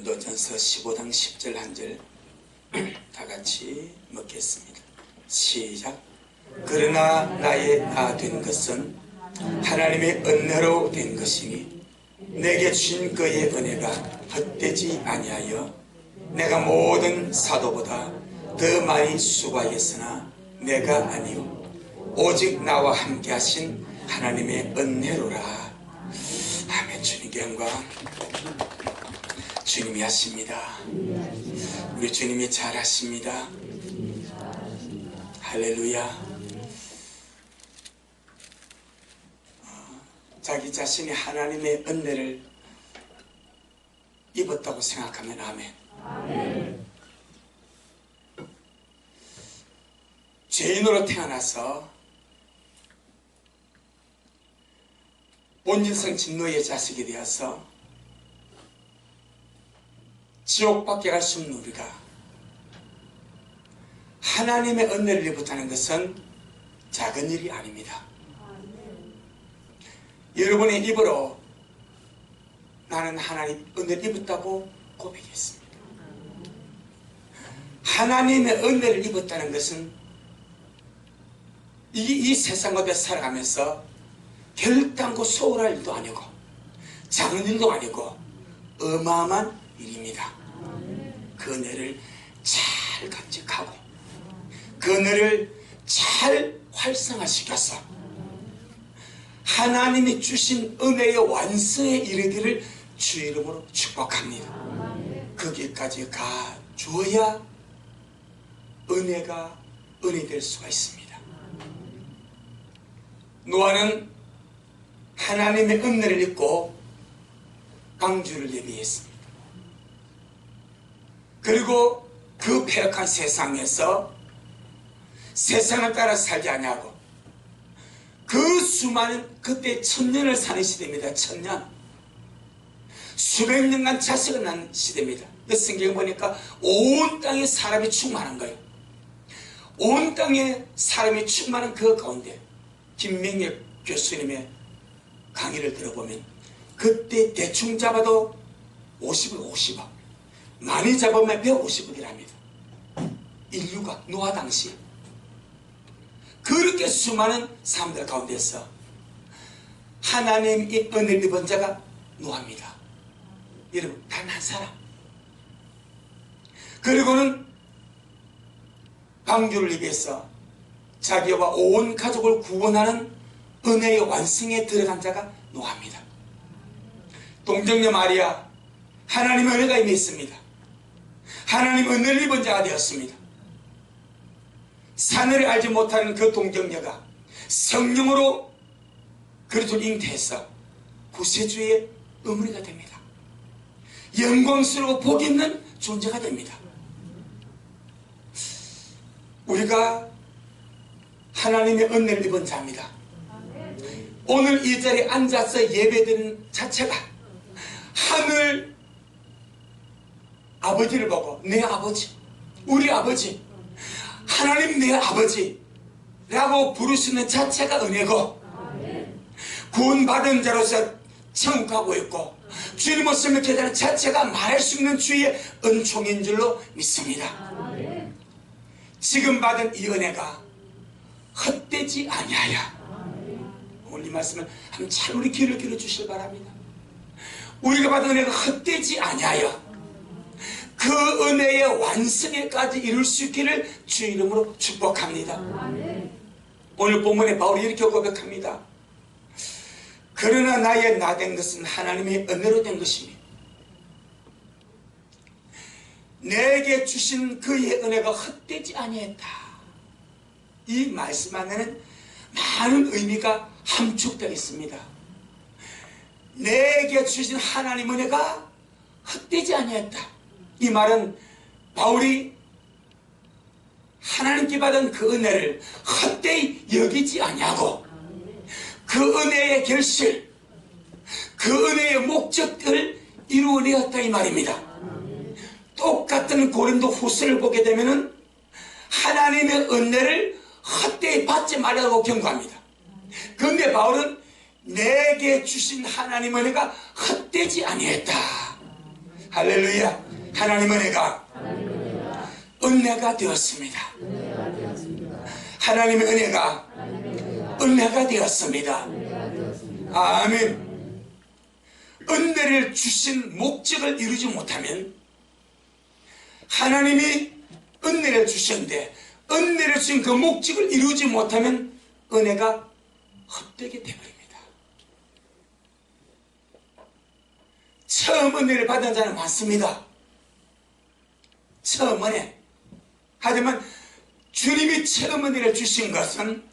고린도전서 15장 10절 한 절 다 같이 먹겠습니다. 시작. 그러나 나의 다 된 것은 하나님의 은혜로 된 것이니 내게 주신 그의 은혜가 헛되지 아니하여 내가 모든 사도보다 더 많이 수고하였으나 내가 아니요 오직 나와 함께 하신 하나님의 은혜로라. 아멘. 주님께 영광. 주님이 하십니다. 우리 주님이 잘하십니다. 할렐루야. 자기 자신이 하나님의 은혜를 입었다고 생각하면 아멘. 죄인으로 태어나서 본인성 진노의 자식이 되어서 지옥밖에 갈 수 없는 우리가 하나님의 은혜를 입었다는 것은 작은 일이 아닙니다. 여러분의 입으로 나는 하나님 은혜를 입었다고 고백했습니다. 하나님의 은혜를 입었다는 것은 이 세상 가운데 살아가면서 결단코 소홀할 일도 아니고 작은 일도 아니고 어마어마한 일입니다. 그 은혜를 잘 간직하고 그 은혜를 잘 활성화시켜서 하나님이 주신 은혜의 완성에 이르기를 주 이름으로 축복합니다. 거기까지 가주어야 은혜가 은혜될 수가 있습니다. 노아는 하나님의 은혜를 입고 방주를 예비했습니다. 그리고 그 폐역한 세상에서 세상을 따라 살지 아니하고 그 수많은 그때 1000년을 사는 시대입니다. 1000년 수백 년간 자식을 낳는 시대입니다. 성경 보니까 온 땅에 사람이 충만한 거예요. 온 땅에 사람이 충만한 그 가운데 김명엽 교수님의 강의를 들어보면 그때 대충 잡아도 50억 50억 많이 잡으면 150억이랍니다. 인류가 노아 당시 그렇게 수많은 사람들 가운데서 하나님의 은혜를 입은 자가 노아입니다. 여러분 단 한 사람. 그리고는 방주를 위해서 자기와 온 가족을 구원하는 은혜의 완성에 들어간 자가 노아입니다. 동정녀 마리아 하나님의 은혜가 임해 있습니다. 하나님 은혜를 입은 자가 되었습니다. 사내를 알지 못하는 그 동정녀가 성령으로 그리스도를 잉태해서 구세주의 어머니가 됩니다. 영광스러워 복 있는 존재가 됩니다. 우리가 하나님의 은혜를 입은 자입니다. 오늘 이 자리에 앉아서 예배드리는 자체가 하늘 아버지를 보고 내 아버지, 우리 아버지, 하나님 내 아버지 라고 부르시는 자체가 은혜고 구원받은 자로서 천국 가고 있고 주님 없으면 계다는 자체가 말할 수 있는 주의 은총인 줄로 믿습니다. 지금 받은 이 은혜가 헛되지 아니하여 오늘 이 말씀을 한번 잘 우리 귀를 기울여 주시기 바랍니다. 우리가 받은 은혜가 헛되지 아니하여 그 은혜의 완성에까지 이룰 수 있기를 주 이름으로 축복합니다. 오늘 본문에 바울이 이렇게 고백합니다. 그러나 나의 나 된 것은 하나님의 은혜로 된 것이니 내게 주신 그의 은혜가 헛되지 아니했다. 이 말씀 안에는 많은 의미가 함축되어 있습니다. 내게 주신 하나님 은혜가 헛되지 아니했다. 이 말은 바울이 하나님께 받은 그 은혜를 헛되이 여기지 아니하고 그 은혜의 결실, 그 은혜의 목적을 이루어내었다 이 말입니다. 똑같은 고린도 후서를 보게 되면은 하나님의 은혜를 헛되이 받지 말라고 경고합니다. 그런데 바울은 내게 주신 하나님의 은혜가 헛되지 아니했다. 할렐루야. 하나님 은혜가 되었습니다. 하나님의 은혜가 되었습니다. 아멘. 은혜를 주신 목적을 이루지 못하면, 하나님이 은혜를 주셨는데 은혜를 주신 그 목적을 이루지 못하면 은혜가 헛되게 되어버립니다. 처음 은혜를 받은 자는 많습니다. 처음 은혜. 하지만 주님이 처음 은혜를 주신 것은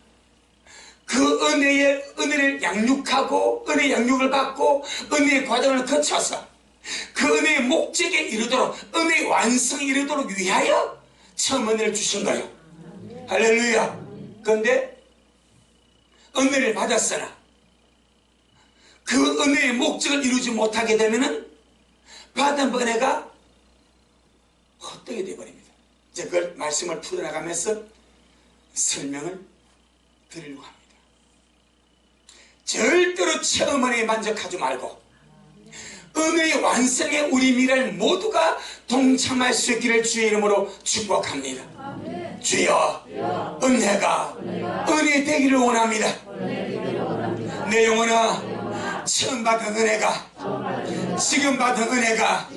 그 은혜를 양육하고 은혜의 양육을 받고 은혜의 과정을 거쳐서 그 은혜의 목적에 이르도록, 은혜의 완성에 이르도록 위하여 처음 은혜를 주신 거예요. 할렐루야. 그런데 은혜를 받았으나 그 은혜의 목적을 이루지 못하게 되면은 받은 은혜가 헛되게 되어버립니다. 이제 그 말씀을 풀어나가면서 설명을 드리려고 합니다. 절대로 처음 은혜에 만족하지 말고 은혜의 완성에 우리 미래를 모두가 동참할 수 있기를 주의 이름으로 축복합니다. 주여, 은혜가 은혜 되기를 원합니다. 내 영혼아, 처음 받은 은혜가 지금 받은 은혜가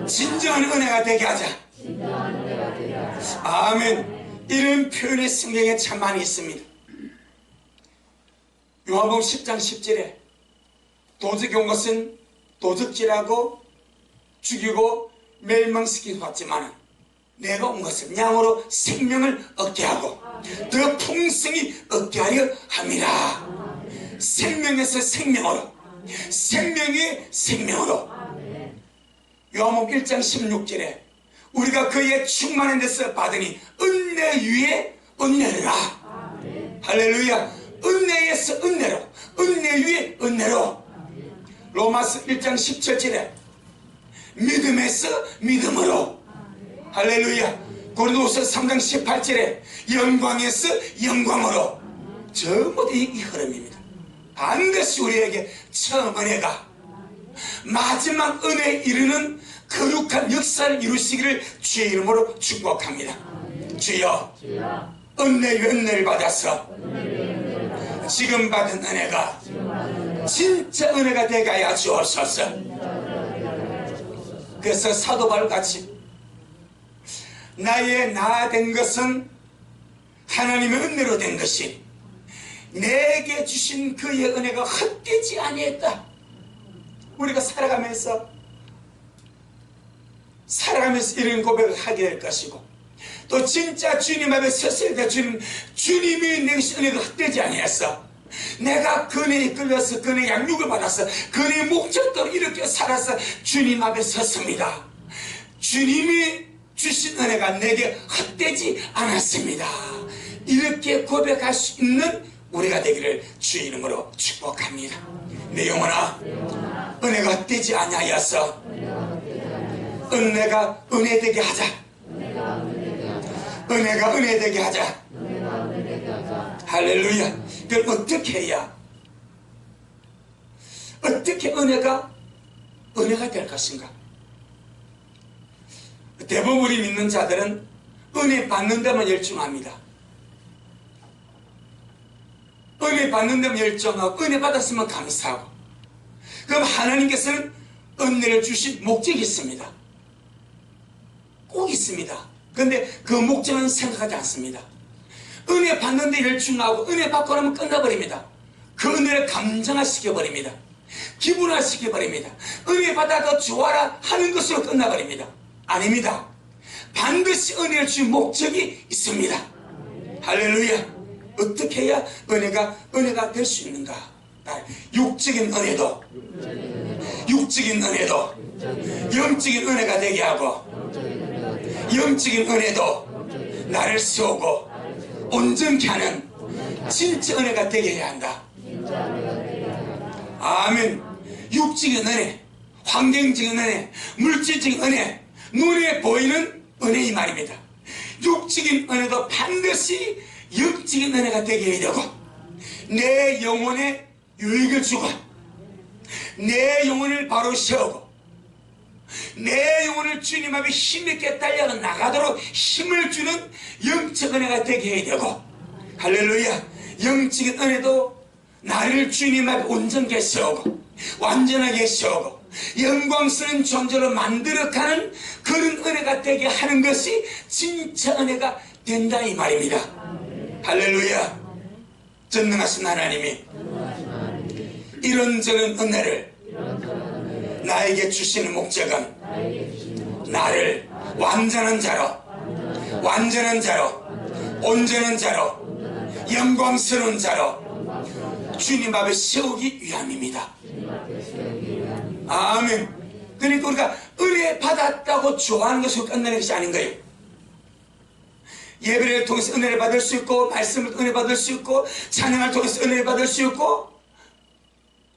진정한 은혜가 되게 하자. 아멘. 이런 표현의 성경에 참 많이 있습니다. 요한복음 10장 10절에 도적이 온 것은 도적질하고 죽이고 멸망시키고 왔지만 내가 온 것은 양으로 생명을 얻게 하고 더 풍성히 얻게 하려 함이라. 생명에서 생명으로, 생명의 생명으로. 요한복음 1장 16절에 우리가 그의 충만한 데서 받으니 은혜 위에 은혜라. 할렐루야. 은혜에서 은혜로, 은혜 위에 은혜로. 로마서 1장 17절에 믿음에서 믿음으로. 할렐루야. 고린도후서 3장 18절에 영광에서 영광으로. 전부 이 흐름입니다. 반드시 우리에게 처음 은혜가 마지막 은혜에 이르는 거룩한 역사를 이루시기를 주의 이름으로 축복합니다. 주여, 은혜 위에 은혜를 받아서 지금 받은 은혜가 진짜 은혜가 되게 하여 주옵소서. 그래서 사도 바울같이 나의 나 된 것은 하나님의 은혜로 된 것이 내게 주신 그의 은혜가 헛되지 아니했다. 우리가 살아가면서 이런 고백을 하게 될 것이고, 또 진짜 주님 앞에 섰을 때 주님이 내게 주신 은혜가 헛되지 아니했어. 내가 그 은혜에 이끌려서 그 은혜의 양육을 받아서 그 은혜의 목적대로 이렇게 살아서 주님 앞에 섰습니다. 주님이 주신 은혜가 내게 헛되지 않았습니다. 이렇게 고백할 수 있는 우리가 되기를 주의 이름으로 축복합니다. 내 영혼아, 은혜가 헛되지 아니하여서 은혜가 은혜되게 하자. 은혜가 은혜되게 하자. 할렐루야. 그럼 어떻게 해야, 어떻게 은혜가 될 것인가? 대부분 우리 믿는 자들은 은혜 받는 데만 열중합니다. 은혜 받는 데만 열정하고 은혜 받았으면 감사하고. 그럼 하나님께서는 은혜를 주신 목적이 있습니다. 꼭 있습니다. 그런데 그 목적은 생각하지 않습니다. 은혜 받는 데 열중하고 은혜 받고 나면 끝나버립니다. 그 은혜를 감정화시켜버립니다. 기분화시켜버립니다. 은혜 받아도 좋아라 하는 것으로 끝나버립니다. 아닙니다. 반드시 은혜를 주신 목적이 있습니다. 할렐루야. 어떻게 해야 은혜가 될 수 있는가? 육적인 은혜도 영적인 은혜가 되게 하고, 영적인 은혜도 나를 세우고 온전케 하는 진짜 은혜가 되게 해야 한다. 아멘. 육적인 은혜, 환경적인 은혜, 물질적인 은혜, 눈에 보이는 은혜이 말입니다. 육적인 은혜도 반드시 영적인 은혜가 되게 해야 되고, 내 영혼에 유익을 주고 내 영혼을 바로 세우고 내 영혼을 주님 앞에 힘있게 달려 나가도록 힘을 주는 영적 은혜가 되게 해야 되고, 할렐루야, 영적인 은혜도 나를 주님 앞에 온전하게 세우고 완전하게 세우고 영광스러운 존재로 만들어가는 그런 은혜가 되게 하는 것이 진짜 은혜가 된다 이 말입니다. 할렐루야. 전능하신 하나님이 이런저런 은혜를 나에게 주시는 목적은 나를 완전한 자로 온전한 자로 영광스러운 자로 주님 앞에 세우기 위함입니다. 아멘. 그러니까 우리가 은혜 받았다고 좋아하는 것으로 끝나는 것이 아닌 거예요. 예배를 통해서 은혜를 받을 수 있고, 말씀을 은혜 받을 수 있고, 찬양을 통해서 은혜를 받을 수 있고,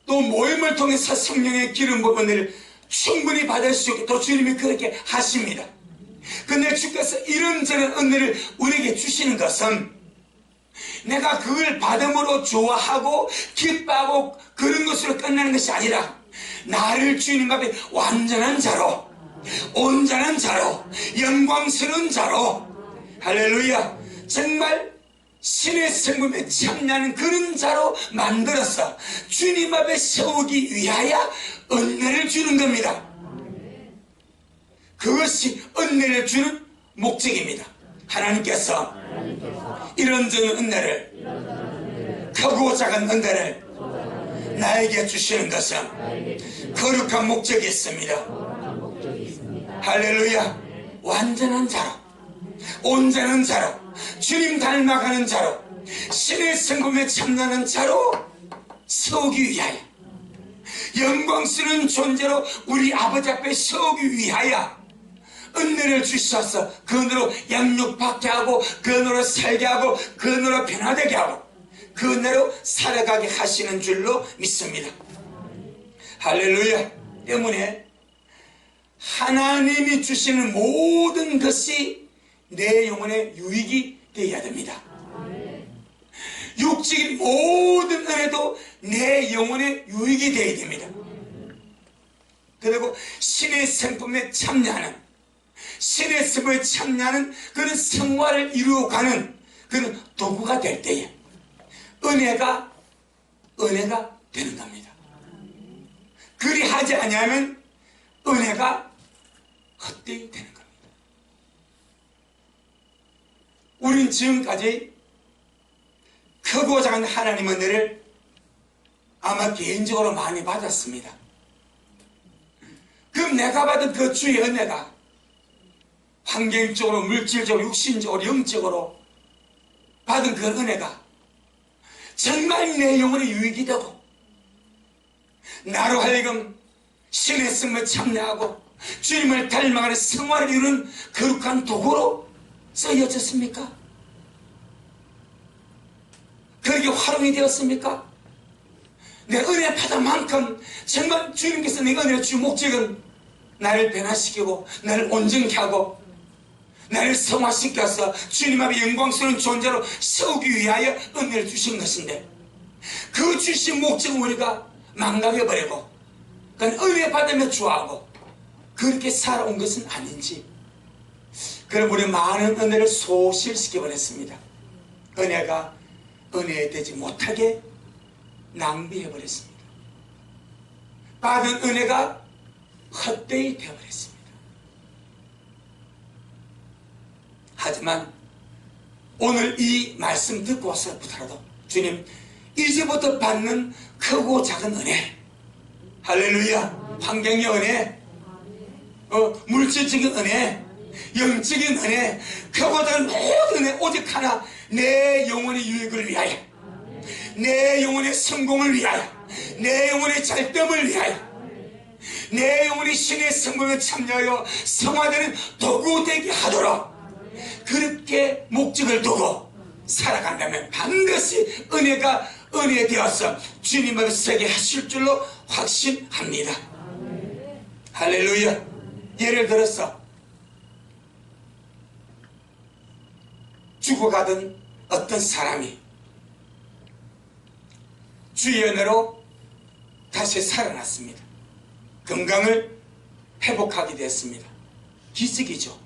또 모임을 통해서 성령의 기름 부은 은혜를 충분히 받을 수 있고, 또 주님이 그렇게 하십니다. 근데 주께서 이런저런 은혜를 우리에게 주시는 것은 내가 그걸 받음으로 좋아하고 기뻐하고 그런 것으로 끝나는 것이 아니라 나를 주님 앞에 완전한 자로, 온전한 자로, 영광스러운 자로, 할렐루야, 정말 신의 성품에 참여하는 그런 자로 만들어서 주님 앞에 세우기 위하여 은혜를 주는 겁니다. 그것이 은혜를 주는 목적입니다. 하나님께서 이런저런 은혜를, 크고 작은 은혜를 나에게 주시는 것은 거룩한 목적이 있습니다. 할렐루야. 완전한 자로, 온전한 자로, 주님 닮아가는 자로, 신의 성품에 참여하는 자로 세우기 위하여, 영광스러운 존재로 우리 아버지 앞에 세우기 위하여 은혜를 주셔서 그 은혜로 양육받게 하고, 그 은혜로 살게 하고, 그 은혜로 변화되게 하고, 그 은혜로 살아가게 하시는 줄로 믿습니다. 할렐루야. 때문에 하나님이 주시는 모든 것이 내 영혼의 유익이 되어야 됩니다. 육적인 모든 은혜도 내 영혼의 유익이 되어야 됩니다. 그리고 신의 성품에 참여하는, 신의 성품에 참여하는 그런 생활을 이루어가는 그런 도구가 될 때에 은혜가 되는 겁니다. 그리 하지 않으면 은혜가 헛되이 되는 겁니다. 우린 지금까지 크고 작은 하나님의 은혜를 아마 개인적으로 많이 받았습니다. 그럼 내가 받은 그 주의 은혜가 환경적으로, 물질적으로, 육신적으로, 영적으로 받은 그 은혜가 정말 내 영혼의 유익이 되고 나로 하여금 신의 성품에 참여하고 주님을 닮아가는 생활을 이루는 거룩한 도구로 쓰여졌습니까? 그렇게 활용이 되었습니까? 내 은혜 받은 만큼 정말 주님께서 내 은혜를 주신 목적은 나를 변화시키고 나를 온전케 하고 나를 성화시켜서 주님 앞에 영광스러운 존재로 세우기 위하여 은혜를 주신 것인데, 그 주신 목적은 우리가 망각해버리고 그건 은혜 받으며 좋아하고 그렇게 살아온 것은 아닌지, 그럼 우리 많은 은혜를 소실시켜버렸습니다. 은혜가 은혜되지 못하게 낭비해버렸습니다. 받은 은혜가 헛되이 되어버렸습니다. 하지만 오늘 이 말씀 듣고 와서부터라도 주님, 이제부터 받는 크고 작은 은혜, 할렐루야, 환경의 은혜, 물질적인 은혜, 영적인 은혜, 크고 작은 모든 은혜, 오직 하나, 내 영혼의 유익을 위하여, 내 영혼의 성공을 위하여, 내 영혼의 잘됨을 위하여, 내 영혼이 신의 성공에 참여하여 성화되는 도구 되게 하도록 그렇게 목적을 두고 살아간다면 반드시 은혜가 은혜 되어서 주님 앞에 서게 하실 줄로 확신합니다. 할렐루야. 예를 들어서 죽어가던 어떤 사람이 주의 은혜로 다시 살아났습니다. 건강을 회복하게 됐습니다. 기적이죠.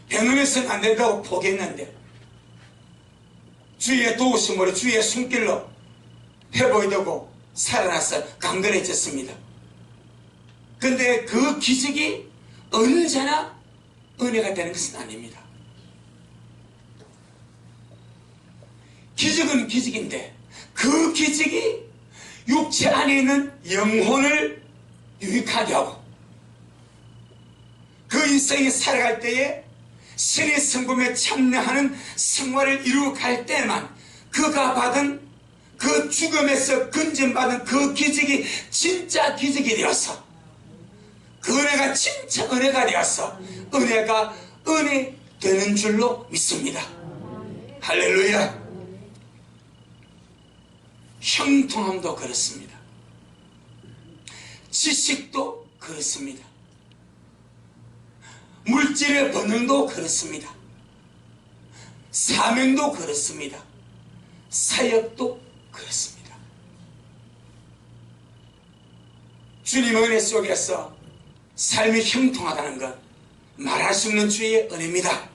병원에서는 안 된다고 포기했는데 주의 도우심으로 주의 손길로 회복이 되고 살아나서 강건해졌습니다. 근데 그 기적이 언제나 은혜가 되는 것은 아닙니다. 기적은 기적인데 그 기적이 육체 안에 있는 영혼을 유익하게 하고 그 인생이 살아갈 때에 신의 성품에 참여하는 생활을 이루어 갈 때만 그가 받은 그 죽음에서 건진받은 그 기적이 진짜 기적이 되어서 그 은혜가 진짜 은혜가 되어서 은혜가 은혜 되는 줄로 믿습니다. 할렐루야. 형통함도 그렇습니다. 지식도 그렇습니다. 물질의 번영도 그렇습니다. 사명도 그렇습니다. 사역도 그렇습니다. 주님의 은혜 속에서 삶이 형통하다는 것 말할 수 없는 주의 은혜입니다.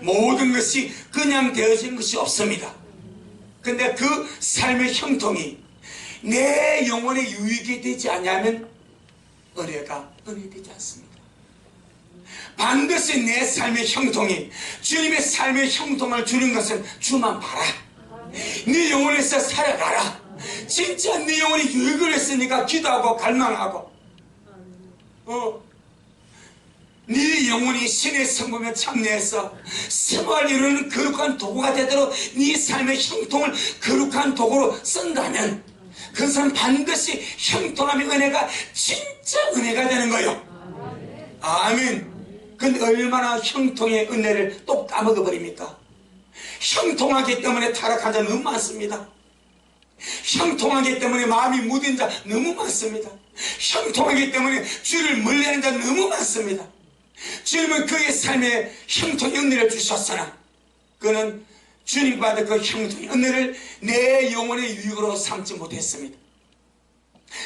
모든 것이 그냥 되어진 것이 없습니다. 근데 그 삶의 형통이 내 영혼에 유익이 되지 않으면 은혜가 은혜되지 않습니다. 반드시 내 삶의 형통이 주님의 삶의 형통을 주는 것은 주만 봐라. 네 영혼에서 살아가라. 진짜 네 영혼이 유익을 했으니까 기도하고 갈망하고 네 영혼이 신의 성품에 참여해서 생활을 이루는 거룩한 도구가 되도록 네 삶의 형통을 거룩한 도구로 쓴다면 그 사람 반드시 형통함의 은혜가 진짜 은혜가 되는 거예요. 아멘. 근데 얼마나 형통의 은혜를 또 까먹어버립니까? 형통하기 때문에 타락한 자 너무 많습니다. 형통하기 때문에 마음이 무딘 자 너무 많습니다. 형통하기 때문에 주를 멀리하는 자 너무 많습니다. 주님은 그의 삶에 형통의 은혜를 주셨으나 그는 주님 받은 그 형통의 은혜를 내 영혼의 유익으로 삼지 못했습니다.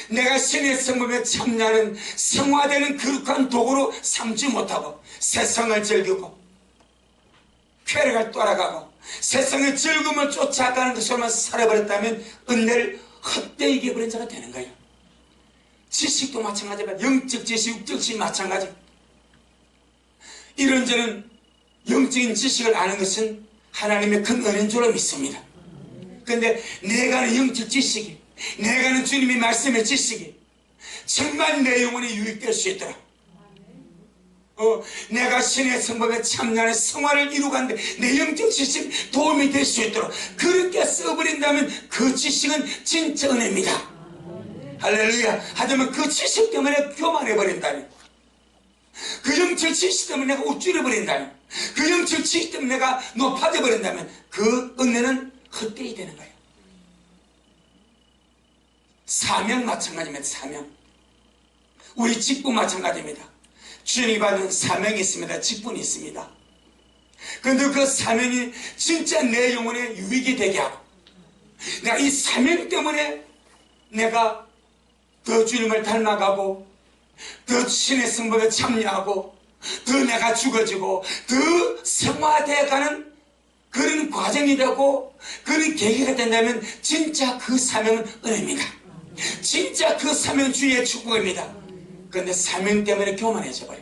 내가 신의 성품에 참여하는 성화되는 거룩한 도구로 삼지 못하고 세상을 즐기고 쾌락을 따라가고 세상의 즐거움을 쫓아가는 것으로만 살아버렸다면 은혜를 헛되이 이겨버린 자가 되는 거예요. 지식도 마찬가지입니다. 영적 지식, 육적 지식 마찬가지. 이런저런 영적인 지식을 아는 것은 하나님의 큰 은혜인 줄로 믿습니다. 그런데 내가 아는 영적 지식이, 내가 아는 주님의 말씀의 지식이 정말 내 영혼에 유익될 수 있도록 내가 신의 성품에 참여하는 생활을 이루가는데 내 영적 지식이 도움이 될 수 있도록 그렇게 써버린다면 그 지식은 진짜 은혜입니다. 할렐루야. 하지만 그 지식 때문에 교만해버린다면, 그 영적 지식 때문에 내가 우쭐해버린다면, 그 영적 지식 때문에 내가 높아져버린다면 그 은혜는 헛되이 되는 거예요. 사명 마찬가지입니다. 사명. 우리 직분 마찬가지입니다. 주님이 받은 사명이 있습니다. 직분이 있습니다. 그런데 그 사명이 진짜 내 영혼에 유익이 되게 하고 내가 이 사명 때문에 내가 더 주님을 닮아가고 더 신의 성품에 참여하고 더 내가 죽어지고 더 성화되어가는 그런 과정이 되고 그런 계기가 된다면 진짜 그 사명은 은혜입니다. 진짜 그 사명은 주의 축복입니다. 그런데 사명 때문에 교만해져 버려.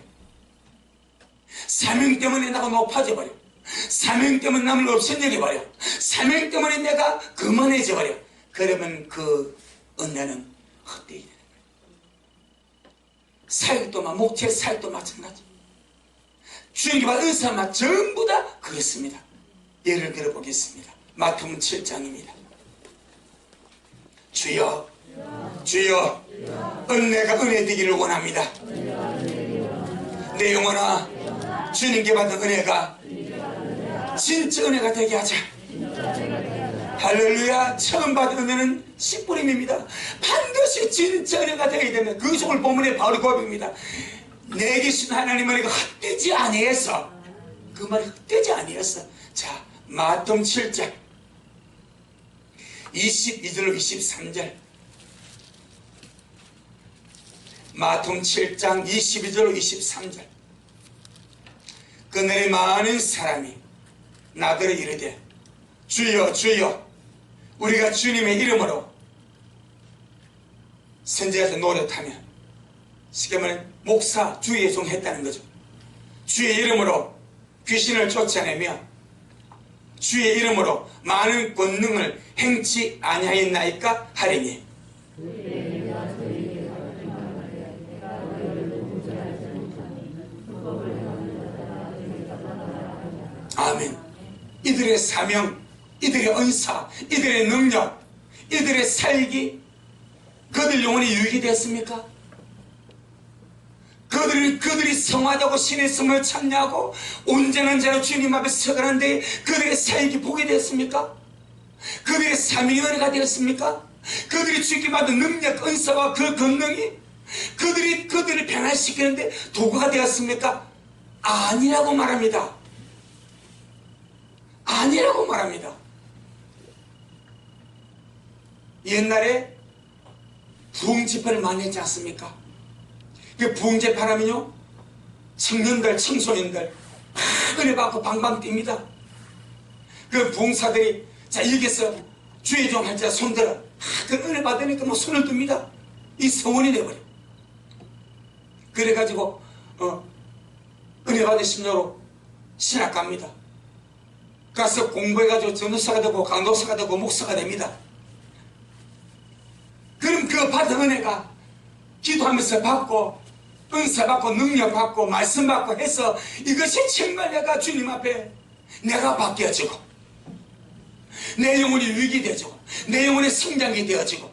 사명 때문에 내가 높아져 버려. 사명 때문에 남을 없애내려 버려. 사명 때문에 내가 거만해져 버려. 그러면 그 은혜는 헛되이 되는 거예요. 사역도 목회 사역도 마찬가지. 주님께 받은 은사만 전부 다 그렇습니다. 예를 들어보겠습니다. 마태복음 7장입니다. 주여, 주여, 은혜가 은혜 되기를 원합니다. 내 영혼아, 주님께 받은 은혜가 진짜 은혜가 되게 하자. 할렐루야. 처음 받은 은혜는 씨뿌림입니다. 반드시 진짜 은혜가 되게 되면 그 속을 본문에 바로 고백입니다. 내게 주신 하나님의 은혜가 헛되지 아니해서, 그 말이 헛되지 아니해서. 자, 마태복음 7장 22절로 23절. 마태복음 7장 22절 23절. 그날에 많은 사람이 나더러 이르되 주여 주여 우리가 주님의 이름으로 선지자에서 노릇하며 쉽게 말하면 목사 주의 종 했다는 거죠. 주의 이름으로 귀신을 쫓아내며 주의 이름으로 많은 권능을 행치 아니하였나이까 하리니. 아멘. 이들의 사명, 이들의 은사, 이들의 능력, 이들의 살기, 그들 영혼이 유익이 됐습니까? 그들이 성화되고 신의 성을 찾냐고 온전한 자로 주님 앞에 서가는데 그들의 살기 복이 됐습니까? 그들의 사명이 은혜가 되었습니까? 그들이 주께 받은 능력, 은사와 그 권능이 그들을 변화시키는데 도구가 되었습니까? 아니라고 말합니다. 아니라고 말합니다. 옛날에 부흥집회를 많이 했지 않습니까? 그 부흥집회 하면요 청년들, 청소년들 은혜 받고 방방 뜁니다. 그 부흥사들이 자 여기서 주의 종 할 자 손들어 그 은혜 받으니까 뭐 손을 듭니다. 이 성원이 돼버려. 그래가지고 은혜 받은 신료로 신학 갑니다. 가서 공부해가지고 전도사가 되고 강도사가 되고 목사가 됩니다. 그럼 그 받은 은혜가 기도하면서 받고 은사 받고 능력 받고 말씀 받고 해서 이것이 정말 내가 주님 앞에 내가 바뀌어지고 내 영혼이 유익이 되어지고 내 영혼의 성장이 되어지고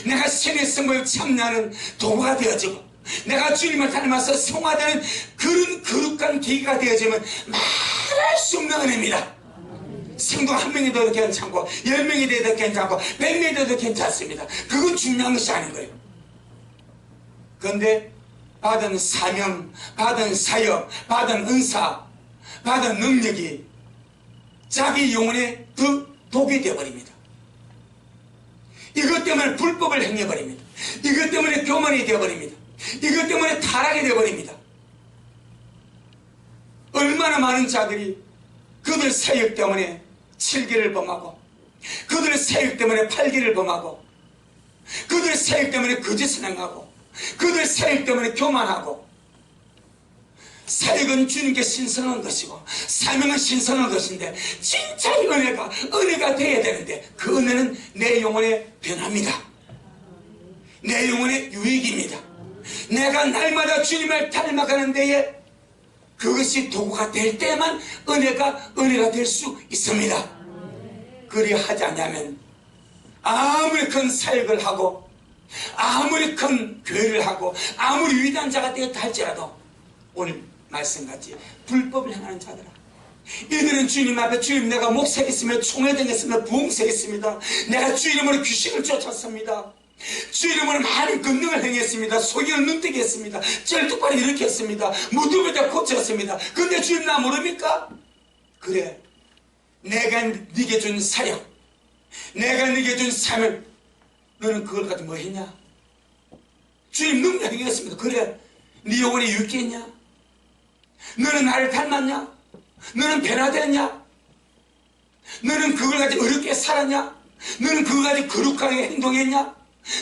내가 신의 성을 참여하는 도구가 되어지고 내가 주님을 닮아서 성화되는 그런 거룩한 계기가 되어지면 말할 수 없는 은혜입니다. 성도 한 명이 돼도 괜찮고 10명이 돼도 괜찮고 100명이 돼도 괜찮습니다. 그건 중요한 것이 아닌 거예요. 그런데 받은 사명, 받은 사역, 받은 은사, 받은 능력이 자기 영혼의 그 독이 되어버립니다. 이것 때문에 불법을 행해버립니다. 이것 때문에 교만이 되어버립니다. 이것 때문에 타락이 되어버립니다. 얼마나 많은 자들이 그들 사역 때문에 7기를 범하고 그들의 사역 때문에 8기를 범하고 그들의 사역 때문에 거짓을 행하고 그들의 사역 때문에 교만하고. 사역은 주님께 신성한 것이고 사명은 신성한 것인데 진짜 이 은혜가 되어야 되는데 그 은혜는 내 영혼의 변화입니다. 내 영혼의 유익입니다. 내가 날마다 주님을 닮아가는 데에 그것이 도구가 될 때만 은혜가 될 수 있습니다. 그리 하지 않으면 아무리 큰 사역을 하고 아무리 큰 교회를 하고 아무리 위대한 자가 되었다 할지라도 오늘 말씀같이 불법을 행하는 자들아, 이들은 주님 앞에 주님 내가 목사겠으며 총회되겠으며 부흥세겠습니다. 내가 주 이름으로 귀신을 쫓았습니다. 주 이름으로 많은 권능을 행했습니다. 소경을 눈뜨게 했습니다. 쩔뚝발을 일으켰습니다. 무덤을 다 고쳤습니다. 근데 주님 나 모릅니까? 그래, 내가 네게 준 사역, 내가 네게 준 사명, 너는 그걸 가지고 뭐 했냐? 주님 능력 행했습니다. 그래, 네 영혼이 유익했냐? 너는 나를 닮았냐? 너는 변화됐냐? 너는 그걸 가지고 어렵게 살았냐? 너는 그걸 가지고 거룩하게 행동했냐?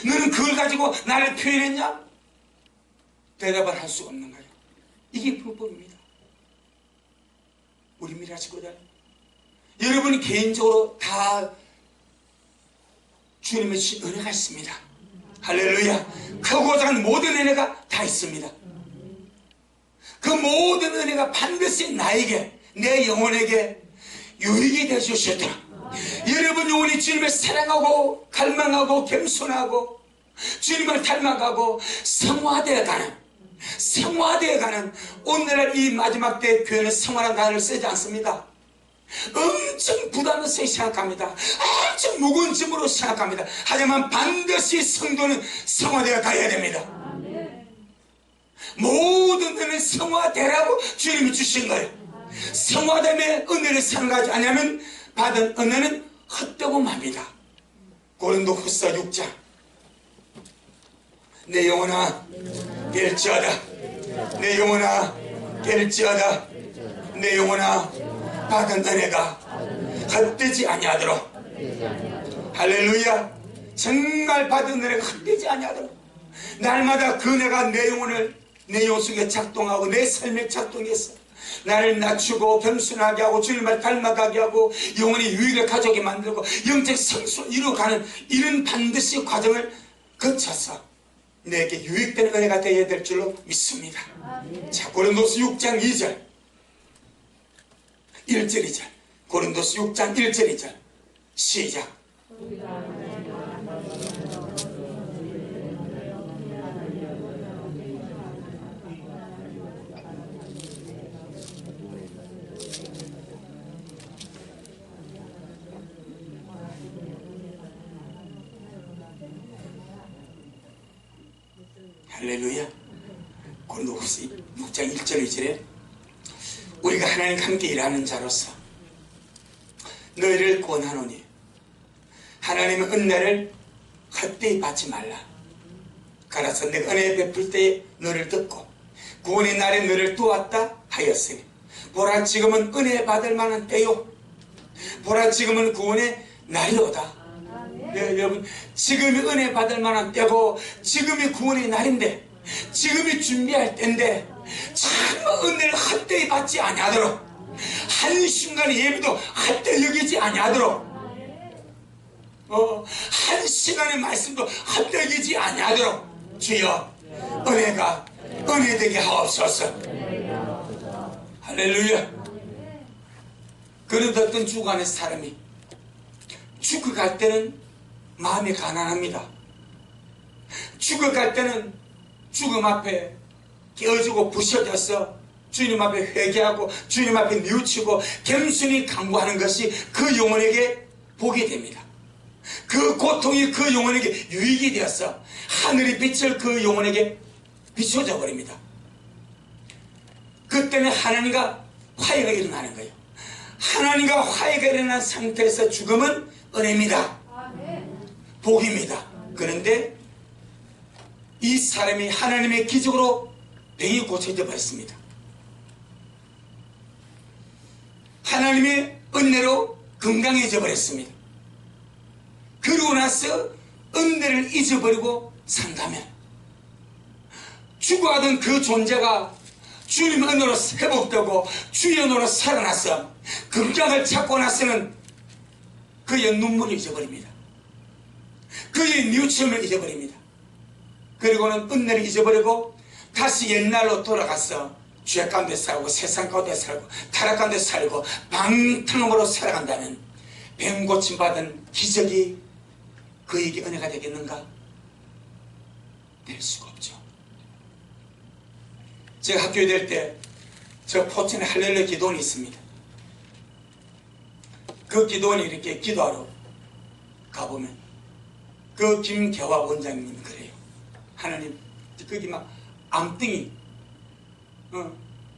너는 그걸 가지고 나를 표현했냐? 대답을 할 수가 없는 거예요. 이게 불법입니다. 우리 미라 식구들, 여러분이 개인적으로 다 주님의 은혜가 있습니다. 할렐루야. 크고 작은 모든 은혜가 다 있습니다. 그 모든 은혜가 반드시 나에게, 내 영혼에게 유익이 되주셨더라. 여러분 영혼이 주님을 사랑하고 갈망하고 겸손하고 주님을 닮아가고 성화되어가는 오늘날 이 마지막 때 교회는 성화라는 단어를 쓰지 않습니다. 엄청 부담스럽게 생각합니다. 엄청 무거운 짐으로 생각합니다. 하지만 반드시 성도는 성화되어 가야 됩니다. 모든 은혜는 성화되라고 주님이 주신 거예요. 성화됨의 은혜를 생각하지 않으면 받은 은혜는 헛되고 맙니다. 고린도후서 6장, 내 영혼아 깰지어다. 내 영혼아 깰지어다. 내 영혼아 받은 은혜가 헛되지 아니하도록. 할렐루야. 정말 받은 은혜가 헛되지 아니하도록 날마다 그 은혜가 내 영혼을 내 영 속에 작동하고 내 삶에 작동해서 나를 낮추고 겸손하게 하고 주님을 닮아가게 하고 영혼의 유익을 가져오게 만들고 영적 성수를 이루어가는 이런 반드시 과정을 거쳐서 내게 유익되는 은혜가 되어야 될 줄로 믿습니다. 자, 고린도서 6장 2절 1절 2절 고린도서 6장 1절 2절 시작. 할렐루야. 고린도후서 6장 1절 2절에 우리가 하나님과 함께 일하는 자로서 너희를 권하노니 하나님의 은혜를 헛되이 받지 말라. 가라서 내가 은혜 베풀 때에 너를 듣고 구원의 날에 너를 도왔다 하였으니 보라 지금은 은혜 받을 만한 때요 보라 지금은 구원의 날이오다. 네, 여러분 지금이 은혜 받을 만한 때고 지금이 구원의 날인데 지금이 준비할 때인데 참 은혜를 헛되이 받지 아니하도록 한순간의 예배도 헛되이 여기지 아니하도록 한시간의 말씀도 헛되이 여기지 아니하도록 주여 은혜가 은혜되게 하옵소서. 할렐루야. 그런데 어떤 주관의 사람이 죽어갈 때는 마음이 가난합니다. 죽어갈 때는 죽음 앞에 깨어지고 부셔져서 주님 앞에 회개하고 주님 앞에 뉘우치고 겸손히 간구하는 것이 그 영혼에게 복이 됩니다. 그 고통이 그 영혼에게 유익이 되어서 하늘의 빛을 그 영혼에게 비춰져 버립니다. 그때는 하나님과 화해가 일어나는 거예요. 하나님과 화해가 일어난 상태에서 죽음은 은혜입니다. 복입니다. 그런데 이 사람이 하나님의 기적으로 병이 고쳐져 버렸습니다. 하나님의 은혜로 건강해져 버렸습니다. 그러고 나서 은혜를 잊어버리고 산다면 죽어가던 그 존재가 주님의 은혜로 회복되고 주의 은혜로 살아나서 건강을 찾고 나서는 그의 눈물을 잊어버립니다. 그의 뉘우침을 잊어버립니다. 그리고는 은혜를 잊어버리고 다시 옛날로 돌아가서 죄 가운데 살고 세상 가운데 살고 타락 가운데 살고 방탕함으로 살아간다면 병 고침 받은 기적이 그에게 은혜가 되겠는가? 될 수가 없죠. 제가 학교에 될 때 저 포천에 할렐루야 기도원이 있습니다. 그 기도원이 이렇게 기도하러 가보면 그 김계화 원장님이 그래요. 하나님 거기 막 암등이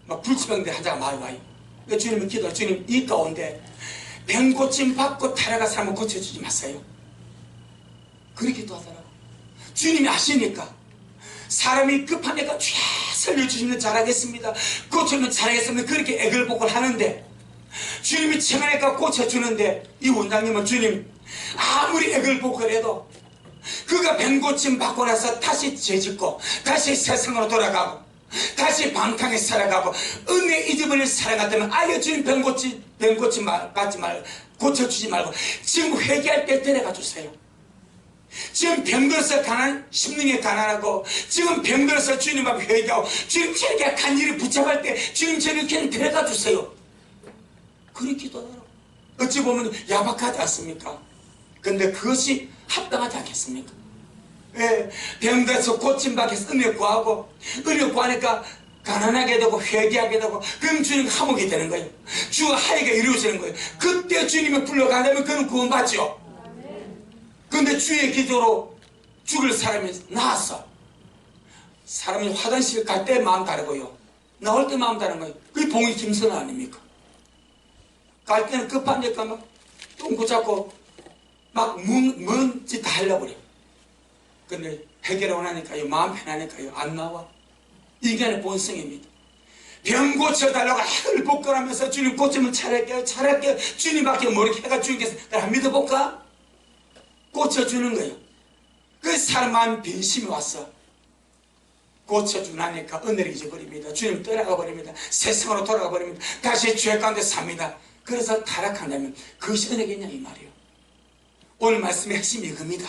막 불치병대 환자가 많이 와요. 주님은 기도해. 주님 이 가운데 병 고침 받고 타락한 사람은 고쳐주지 마세요. 그렇게 기도하더라고. 주님이 아시니까 사람이 급하니까 살려주시면 잘하겠습니다. 고쳐주면 잘하겠습니다. 그렇게 애걸복걸 하는데 주님이 청하니까 고쳐주는데 이 원장님은 주님 아무리 애걸복걸해도 그가 병고침 받고 나서 다시 죄짓고 다시 세상으로 돌아가고 다시 방탕에 살아가고 은혜 잊어버릴 사람 같으면 아예 주님 병고침 받지 말고 고쳐주지 말고 지금 회개할 때 데려가 주세요. 지금 병들어서 심령에 가난하고 지금 병들어서 주님 앞에 회개하고 주님 저렇게 간절히 붙잡을 때 주님 저를 그냥 데려가 주세요. 그렇게 기도하더라고. 어찌 보면 야박하지 않습니까? 근데 그것이 합당하지 않겠습니까? 예, 병들어서 고침받기 위해서 은혜 구하고 은혜 구하니까 가난하게 되고 회개하게 되고 그럼 주님 감옥이 되는 거예요. 주가 하이가 이루어지는 거예요. 그때 주님이 불러간다면 그는 구원받죠. 그런데 주의 기도로 죽을 사람이 나왔어. 사람이 화장실 갈 때 마음 다르고요 나올 때 마음 다른 거예요. 그게 봉이 김선아 아닙니까? 갈 때는 급하니까 막 똥구 잡고 막 먼 짓 다 하려고 그래요. 근데 해결하고 나니까요 마음 편하니까요 안 나와. 인간의 본성입니다. 병 고쳐달라고 하늘 복걸하면서 주님 고치면 잘할게요 잘할게요 주님밖에 모르게 해가 주님께서 나 믿어볼까? 고쳐주는 거예요. 그 사람 마음 변심이 왔어. 고쳐주고 나니까 은혜를 잊어버립니다. 주님 떠나가 버립니다. 세상으로 돌아가 버립니다. 다시 죄 가운데 삽니다. 그래서 타락한다면 그것이 은혜겠냐 이 말이에요. 오늘 말씀의 핵심이 이겁니다.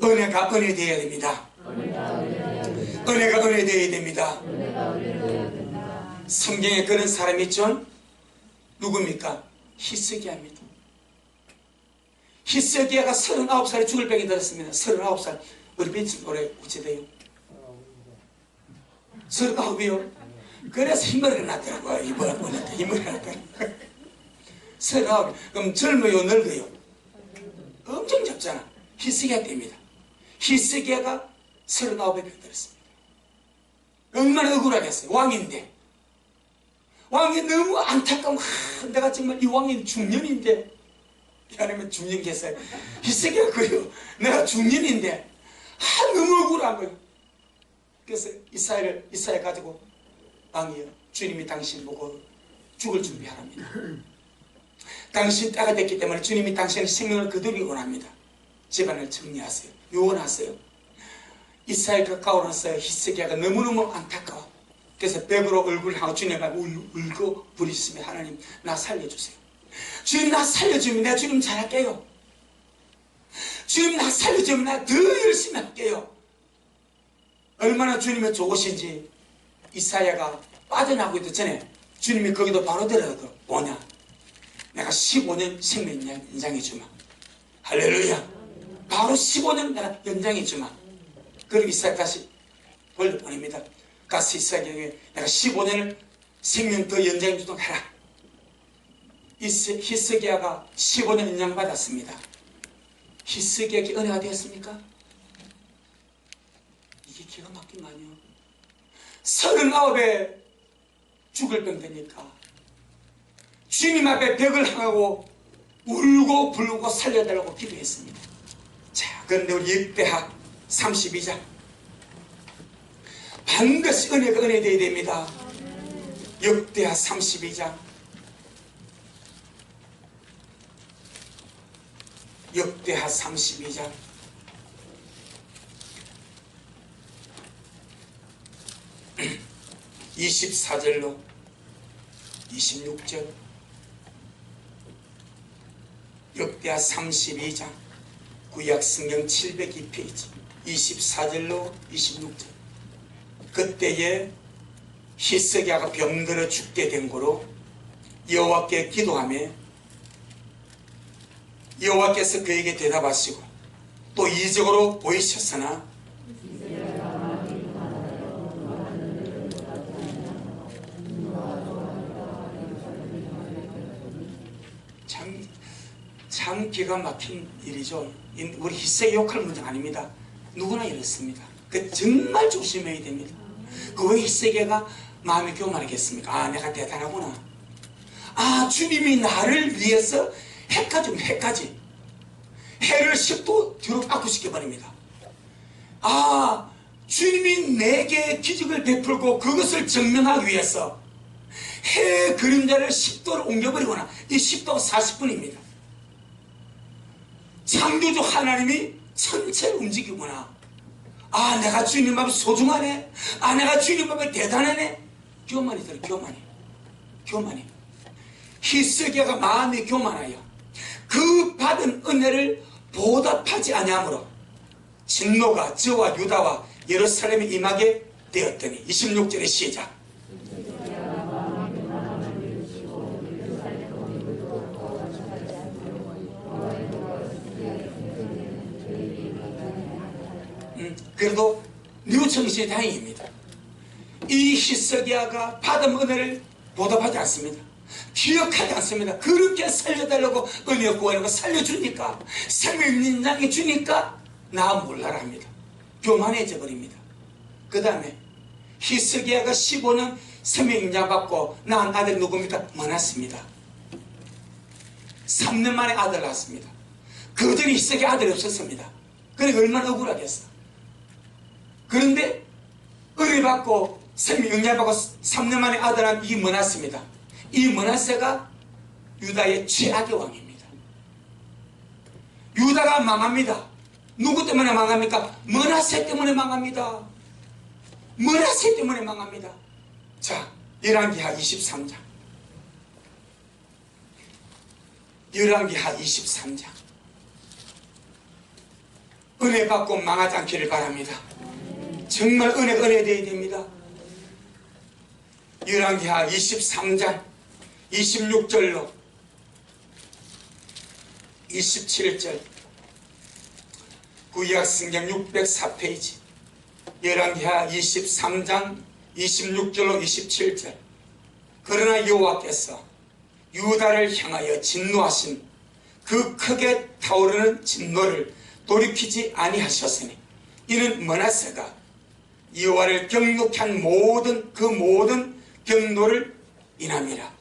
은혜가 은혜 되어야 됩니다. 은혜가 은혜 되어야 됩니다. 성경에 그런 사람이 있죠. 누굽니까? 히스기야입니다. 히스기야가 39살에 죽을 병이 들었습니다. 39살. 우리 빈치 올해 어찌 돼요? 39이요. 그래서 흰머리가 났더라고요. 이번에 보니까 흰머리가 났더라고요. 39. 그럼 젊어요 늙어요? 엄청 젊잖아. 히스기야 때입니다. 히스기야가 39에 병 들었습니다. 얼마나 억울하겠어요. 왕인데. 왕이 너무 안타까워. 내가 정말 이 왕이 중년인데 하나님은 중년 계세요. 히스기야 그래요. 내가 중년인데 너무 억울한 거예요. 그래서 이사야 가지고 왕이여 주님이 당신 보고 죽을 준비하랍니다. 당신 때가 됐기 때문에 주님이 당신의 생명을 그대로 원합니다. 집안을 정리하세요. 요원하세요. 이사야 가까워 나서 히스기야가 너무너무 안타까워. 그래서 벽으로 얼굴을 향하고 주님을 울고 부르시며 하나님 나 살려주세요. 주님 나 살려주면 내가 주님 잘할게요. 주님 나 살려주면 내가 더 열심히 할게요. 얼마나 주님이 좋으신지 이사야가 빠져나가고 있기 전에 주님이 거기도 바로 데려가고 뭐냐 내가 15년 생명 연장해 주마. 할렐루야. 바로 15년 내가 연장해 주마. 그리고 이사야 다시 벌려보냅니다. 가서 이사야에게 내가 15년을 생명 더 연장해 주도록 해라. 히스기야가 15년 연장받았습니다. 히스기야에게 은혜가 되었습니까? 이게 기가 막힌 거 아니에요. 39에 죽을 병 되니까 주님 앞에 벽을 향하고 울고 불고 살려달라고 기도했습니다. 자, 그런데 우리 역대하 32장 반드시 은혜가 은혜되어야 됩니다. 역대하 32장 역대하 32장 24절로 26절 역대하 32장 구약성경 702페이지 24절로 26절 그때에 히스기야가 병들어 죽게 된 거로 여호와께 기도하며 여호와께서 그에게 대답하시고 또 이적으로 보이셨으나 참 기가 막힌 일이죠. 우리 히스기야 욕할 문제 아닙니다. 누구나 이렇습니다. 정말 조심해야 됩니다. 왜 히스기야가 마음이 교만하겠습니까? 아 내가 대단하구나. 아 주님이 나를 위해서 해까지 해를 10도 뒤로 바꾸시켜버립니다. 아 주님이 내게 기적을 베풀고 그것을 증명하기 위해서 해 그림자를 10도를 옮겨버리거나 이 10도가 40분입니다. 창조주 하나님이 전체를 움직이구나. 아 내가 주님 앞에 소중하네. 아 내가 주님 앞에 대단하네. 교만이 들어. 교만이. 히스기야가 마음이 교만하여 그 받은 은혜를 보답하지 아니하므로 진노가 저와 유다와 예루살렘에 임하게 되었더니 26절의 시작 그래도 뉘우청시 다행입니다. 이 히스기야가 받은 은혜를 보답하지 않습니다. 기억하지 않습니다. 그렇게 살려달라고 은혜 구하려고 살려주니까 생명인장해 주니까 나 몰라라 합니다. 교만해져 버립니다. 그 다음에 히스기야가 15년 생명인장 받고 낳은 아들 누굽니까? 머났습니다. 3년 만에 아들 낳았습니다. 그 전에 히스기야 아들이 없었습니다. 그러니까 얼마나 억울하겠어. 그런데 은혜 받고 생명 영접받고 3년 만에 아들 낳은 이 므낫세입니다. 이 므낫세가 유다의 최악의 왕입니다. 유다가 망합니다. 누구 때문에 망합니까? 므낫세 때문에 망합니다. 므낫세 때문에 망합니다. 자, 열왕기하 23장. 열왕기하 23장. 은혜 받고 망하지 않기를 바랍니다. 정말 은혜 되어야 됩니다. 열왕기하 23장 26절로 27절, 구약성경 604페이지 열왕기하 23장 26절로 27절. 그러나 여호와께서 유다를 향하여 진노하신 그 크게 타오르는 진노를 돌이키지 아니하셨으니 이는 므낫세가 여호와를 경욕케 한 모든 그 모든 경노를 인함이라.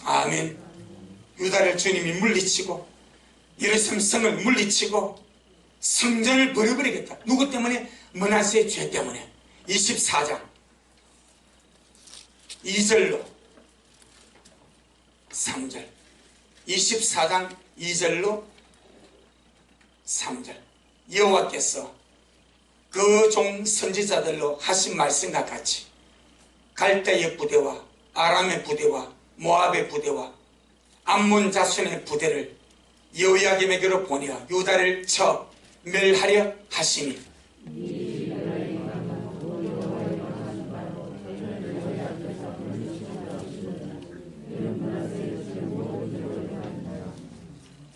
아멘. 유다를 주님이 물리치고 예루살렘 성을 물리치고 성전을 버려버리겠다. 누구 때문에? 므낫세의 죄 때문에. 24장 2절로 3절, 24장 2절로 3절. 여호와께서 그 종 선지자들로 하신 말씀과 같이 갈대의 부대와 아람의 부대와 모압의 부대와 암몬 자손의 부대를 여호야김에게로 보내어 유다를 쳐 멸하려 하시니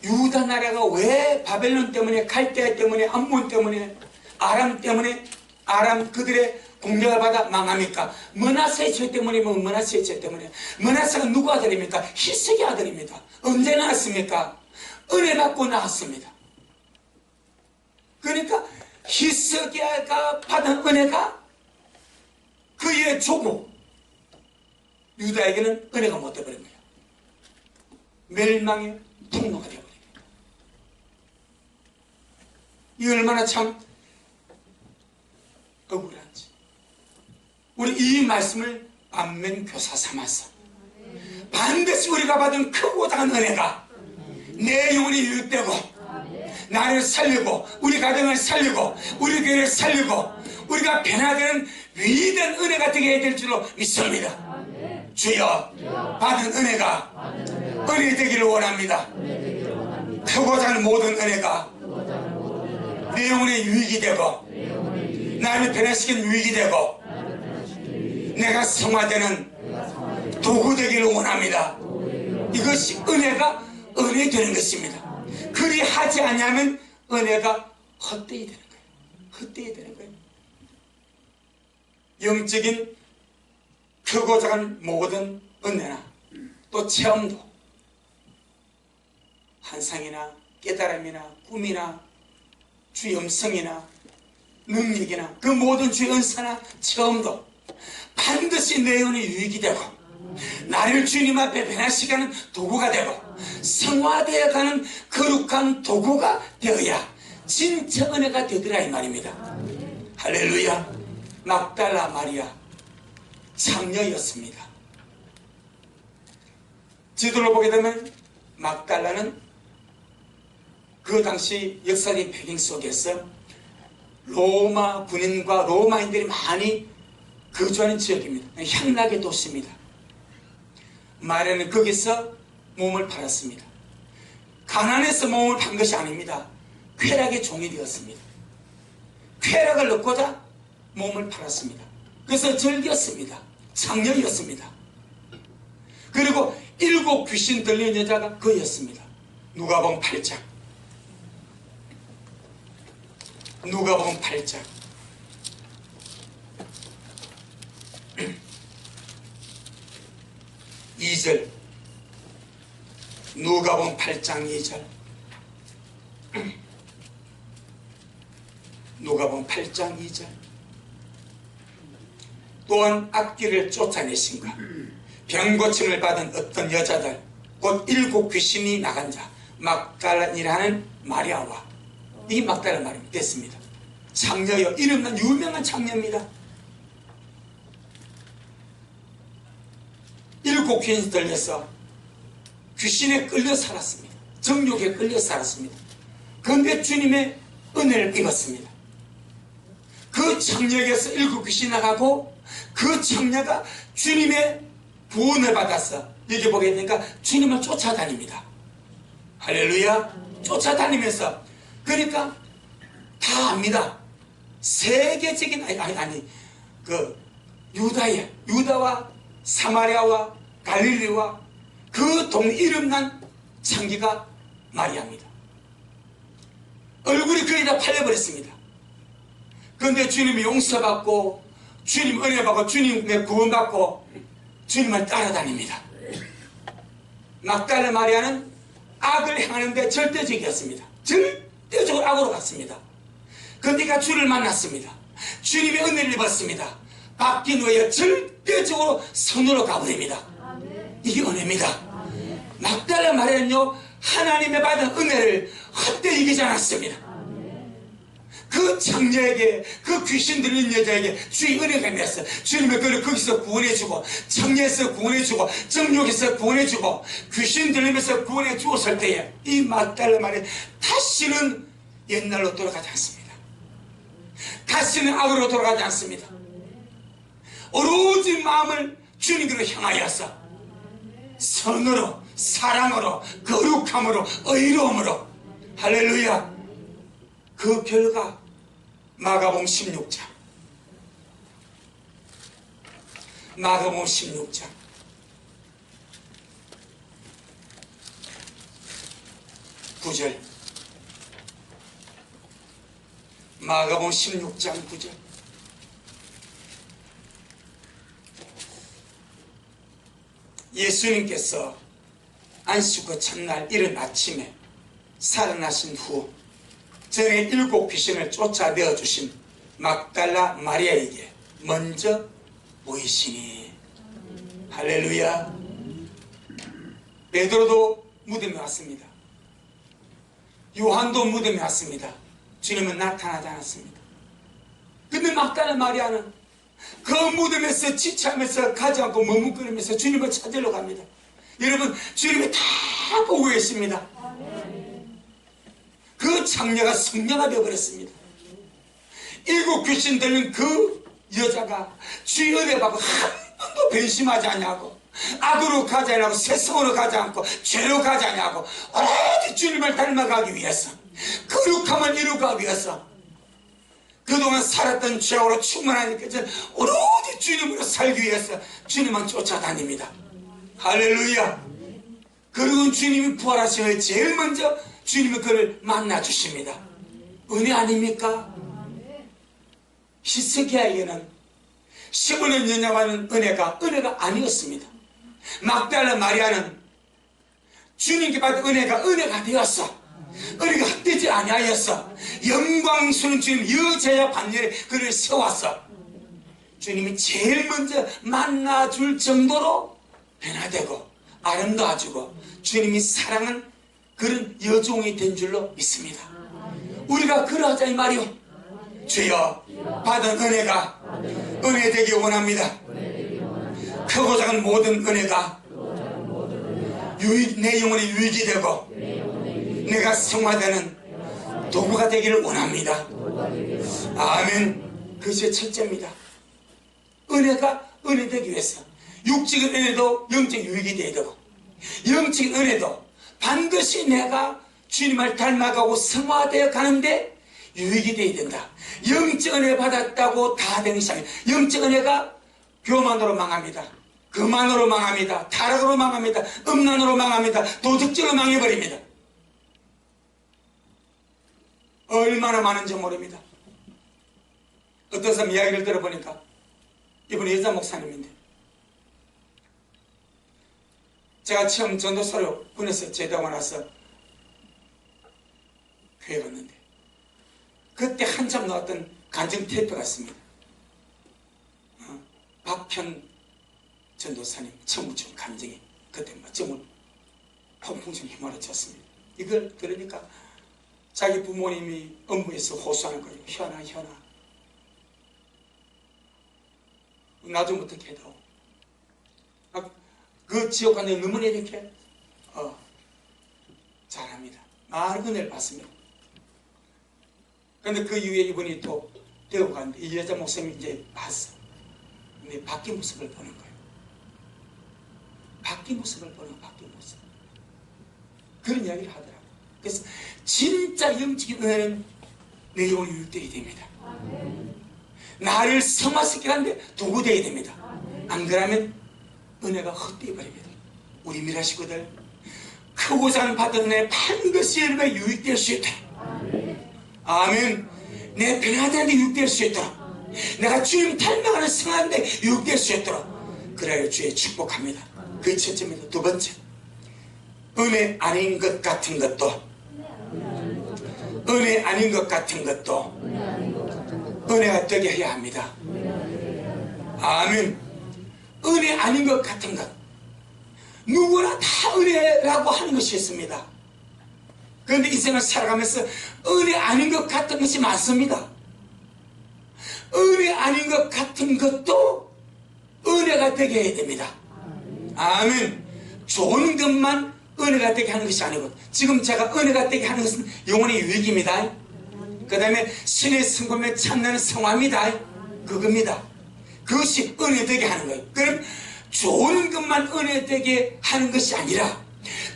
유다 나라가 왜 바벨론 때문에, 갈대아 때문에, 암몬 때문에, 아람 때문에, 아람 그들의 공격을 받아 망합니까? 므낫세의 죄 때문에. 므낫세의 죄 때문에. 므낫세가 누구 아들입니까? 히스기 아들입니다. 언제 나왔습니까? 은혜 받고 나왔습니다. 그러니까 히스기야가 받은 은혜가 그의 조국 유다에게는 은혜가 못 돼버린 거예요. 멸망의 통로가 되어버린 거예요. 이 얼마나 참 억울한지. 우리 이 말씀을 반면교사 삼아서 반드시 우리가 받은 크고 작은 은혜가 내 영혼이 유익되고 나를 살리고 우리 가정을 살리고 우리 교회를 살리고 우리가 변화되는 위대한 은혜가 되게 해야 될 줄로 믿습니다. 주여, 받은 은혜가 은혜 되기를 원합니다. 크고 작은 모든 은혜가 내 영혼의 유익이 되고 나를 변화시키는 유익이 되고 내가 성화되는 도구 되기를 원합니다. 이것이 은혜가 은혜 되는 것입니다. 그리하지 않으면 은혜가 헛되이 되는 거예요. 헛되이 되는 거예요. 영적인 크고 작은 모든 은혜나 또 체험도 환상이나 깨달음이나 꿈이나 주의 음성이나 능력이나 그 모든 주의 은사나 체험도 반드시 내 영혼의 유익이 되고 나를 주님 앞에 변화시키게 하는 도구가 되고 성화되어가는 거룩한 도구가 되어야 진짜 은혜가 되더라 이 말입니다. 할렐루야. 막달라 마리아 장녀였습니다. 지도를 보게 되면 막달라는 그 당시 역사적인 배경 속에서 로마 군인과 로마인들이 많이 거주하는 지역입니다. 향락의 도시입니다. 마리아는 거기서 몸을 팔았습니다. 가난해서 몸을 판 것이 아닙니다. 쾌락의 종이 되었습니다. 쾌락을 얻고자 몸을 팔았습니다. 그래서 즐겼습니다. 장녀였습니다. 그리고 7 귀신 들린 여자가 그였습니다. 누가복음 8장. 누가복음 8장 2절. 누가복음 8장 2절. 누가복음 8장 2절. 또한 악귀를 쫓아내신가. 병고침을 받은 어떤 여자들, 곧 7 귀신이 나간 자 막달라니라는 마리아와, 이 막달라 마리아 됐습니다. 창녀요, 이름난 유명한 창녀입니다. 7 귀신이 들려서 귀신에 끌려 살았습니다. 정욕에 끌려 살았습니다. 그런데 주님의 은혜를 입었습니다. 그 창녀에게서 7 귀신이 나가고 그 창녀가 주님의 구원을 받았어. 여기 보게 되니까 주님을 쫓아다닙니다. 할렐루야. 쫓아다니면서, 그러니까 다 압니다. 세계적인 그 유다와 사마리아와 갈릴리와 그 동네 이름난 창기가 마리아입니다. 얼굴이 거의 다 팔려버렸습니다. 그런데 주님이 용서받고 주님 은혜 받고 주님의 구원받고 주님을 따라다닙니다. 막달라 마리아는 악을 행하는데 절대적이었습니다. 절대적으로 악으로 갔습니다. 그러니까 주를 만났습니다. 주님의 은혜를 입었습니다. 바뀐 후에 절대적으로 선으로 가버립니다. 이게 은혜입니다. 막달라 마리아는요, 하나님의 받은 은혜를 헛되이 이기지 않았습니다. 그 창녀에게, 그 귀신 들린 여자에게 주의 은혜가 임했어. 주님의 그를 거기서 구원해주고, 창녀에서 구원해주고, 정욕에서 구원해주고, 귀신 들리면서 구원해 주었을 때에 이 막달라 마리아 다시는 옛날로 돌아가지 않습니다. 다시는 악으로 돌아가지 않습니다. 오로지 마음을 주님으로 향하여서 선으로, 사랑으로, 거룩함으로, 의로움으로, 할렐루야. 그 결과 마가복음 16장 9절, 마가복음 16장 9절. 예수님께서 안식구 첫날 이른 아침에 살아나신 후 전에 7 귀신을 쫓아내어 주신 막달라 마리아에게 먼저 보이시니. 할렐루야. 베드로도 무덤에 왔습니다. 요한도 무덤에 왔습니다. 주님은 나타나지 않았습니다. 근데 막달라 마리아는 그 무덤에서 지체하면서 가지 않고 머뭇거리면서 주님을 찾으러 갑니다. 여러분, 주님이 다 보고 계십니다. 그 창녀가 성녀가 되어버렸습니다. 7 귀신 들린 그 여자가 주의 은혜 받고 한 번도 변심하지 않냐고, 악으로 가지 않고 세상으로 가지 않고 죄로 가지 않냐고, 오로지 주님을 닮아가기 위해서, 거룩함을 이루기 위해서, 그동안 살았던 죄악으로 충만하니까 오로지 주님으로 살기 위해서 주님만 쫓아다닙니다. 할렐루야. 그리고 주님이 부활하신 후에 제일 먼저 주님이 그를 만나주십니다. 은혜 아닙니까? 히스기야에게는 15년 연약하는 은혜가 아니었습니다. 막달라 마리아는 주님께 받은 은혜가 되었어. 은혜가 헛되지 아니하였어. 영광스러운 주님 여자야 반열에 그를 세웠어. 주님이 제일 먼저 만나줄 정도로 변화되고 아름다워지고 주님이 사랑은 그런 여종이 된 줄로 믿습니다. 우리가 그러하자 이 말이요. 주여, 받은 은혜가 은혜 되기 원합니다. 크고 작은 모든 은혜가 내 영혼에 유익이 되고 내가 성화되는 도구가 되기를 원합니다. 아멘. 그것이 첫째입니다. 은혜가 은혜 되기 위해서 육적인 은혜도 영적 유익이 되어야 되고, 영적인 은혜도 반드시 내가 주님을 닮아가고 성화되어 가는데 유익이 되어야 된다. 영적 은혜 받았다고 다 되는 것이 아닙니다. 영적 은혜가 교만으로 망합니다. 거만으로 망합니다. 타락으로 망합니다. 음란으로 망합니다. 도덕적으로 망해버립니다. 얼마나 많은지 모릅니다. 어떤 사람 이야기를 들어보니까 이분이 여자 목사님인데, 제가 처음 전도사로 군에서 제대하고 나서 교회 갔는데 그때 한참 나왔던 간증 테이프가 있습니다. 박현 전도사님 천무청 감정이 그때 막 정말 폭풍처럼 휘몰아쳤습니다. 이걸 들으니까 자기 부모님이 업무에서 호소하는 거예요. 현아 나 좀 어떻게 해도 그 지옥 간데 너무나 이렇게 잘합니다. 많은 은혜를 받습니다. 그런데 그 이후에 이분이 또 되어 가는데 이 여자 목사님이 이제 봤어. 근데 바뀐 모습을 보는 거예요. 바뀐 모습을 보는 거예요. 바뀐 모습. 그런 이야기를 하더라고요. 그래서 진짜 영적인 은혜는 내 영혼이 유익되게 됩니다. 나를 성화시키게 하는데 도구 되게 됩니다. 안 그러면 은혜가 헛되어 버립니다. 우리 미라식구들 크고자 하는 받은 은혜 반드시 여러분의 유익될 수 있다. 아멘. 내 변화되는데 유익될 수 있도록, 내가 주님 닮아가는 성화인데 유익될 수 있도록 그래야 주의 축복합니다. 그 첫째입니다. 두 번째, 은혜 아닌 것 같은 것도, 은혜 아닌 것 같은 것도 은혜가 되게 해야 합니다. 아멘. 은혜 아닌 것 같은 것, 누구나 다 은혜라고 하는 것이 있습니다. 그런데 인생을 살아가면서 은혜 아닌 것 같은 것이 많습니다. 은혜 아닌 것 같은 것도 은혜가 되게 해야 됩니다. 아멘. 좋은 것만 은혜가 되게 하는 것이 아니고, 지금 제가 은혜가 되게 하는 것은 영혼의 유익입니다. 그 다음에 신의 성품에 참나는 성화입니다. 그겁니다. 그것이 은혜 되게 하는 거예요. 그럼 좋은 것만 은혜 되게 하는 것이 아니라,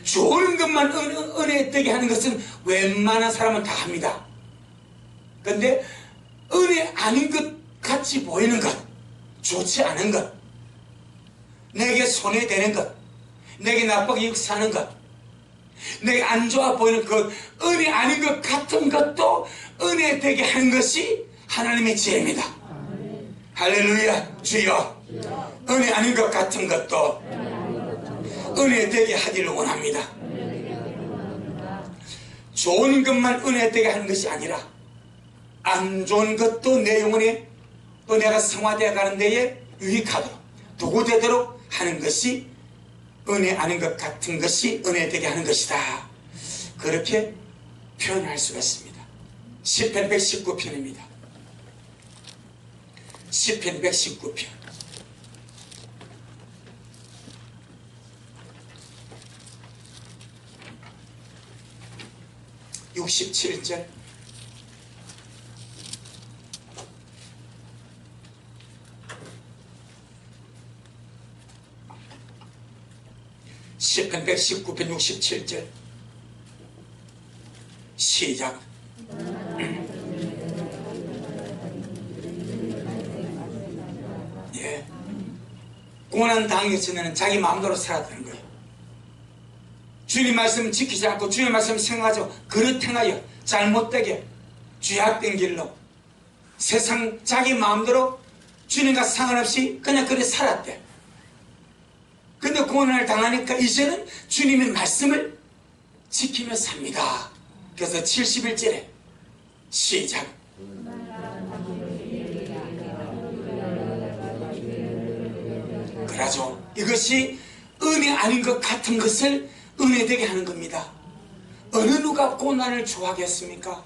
좋은 것만 은혜 되게 하는 것은 웬만한 사람은 다 합니다. 그런데 은혜 아닌 것 같이 보이는 것, 좋지 않은 것, 내게 손해되는 것, 내게 나쁘게 역사하는 것, 내게 안 좋아 보이는 것, 은혜 아닌 것 같은 것도 은혜 되게 하는 것이 하나님의 지혜입니다. 할렐루야. 주여, 은혜 아닌 것 같은 것도 은혜 되게 하기를 원합니다. 좋은 것만 은혜 되게 하는 것이 아니라 안 좋은 것도 내 영혼에, 또 내가 성화되어 가는 데에 유익하도록, 도구 되도록 하는 것이 은혜 아닌 것 같은 것이 은혜 되게 하는 것이다. 그렇게 표현할 수가 있습니다. 시편 119편입니다. 시편 119편 67절. 시편 119편 67절 시작. 예, 고난 당했으면 자기 마음대로 살아야 되는 거예요. 주님 말씀 지키지 않고 주님 말씀 생각하죠. 그릇 행하여 잘못되게 죄악된 길로 세상 자기 마음대로 주님과 상관없이 그냥 그래 살았대. 근데 고난을 당하니까 이제는 주님의 말씀을 지키며 삽니다. 그래서 71절에 시작. 그러죠. 이것이 은혜 아닌 것 같은 것을 은혜되게 하는 겁니다. 어느 누가 고난을 좋아하겠습니까?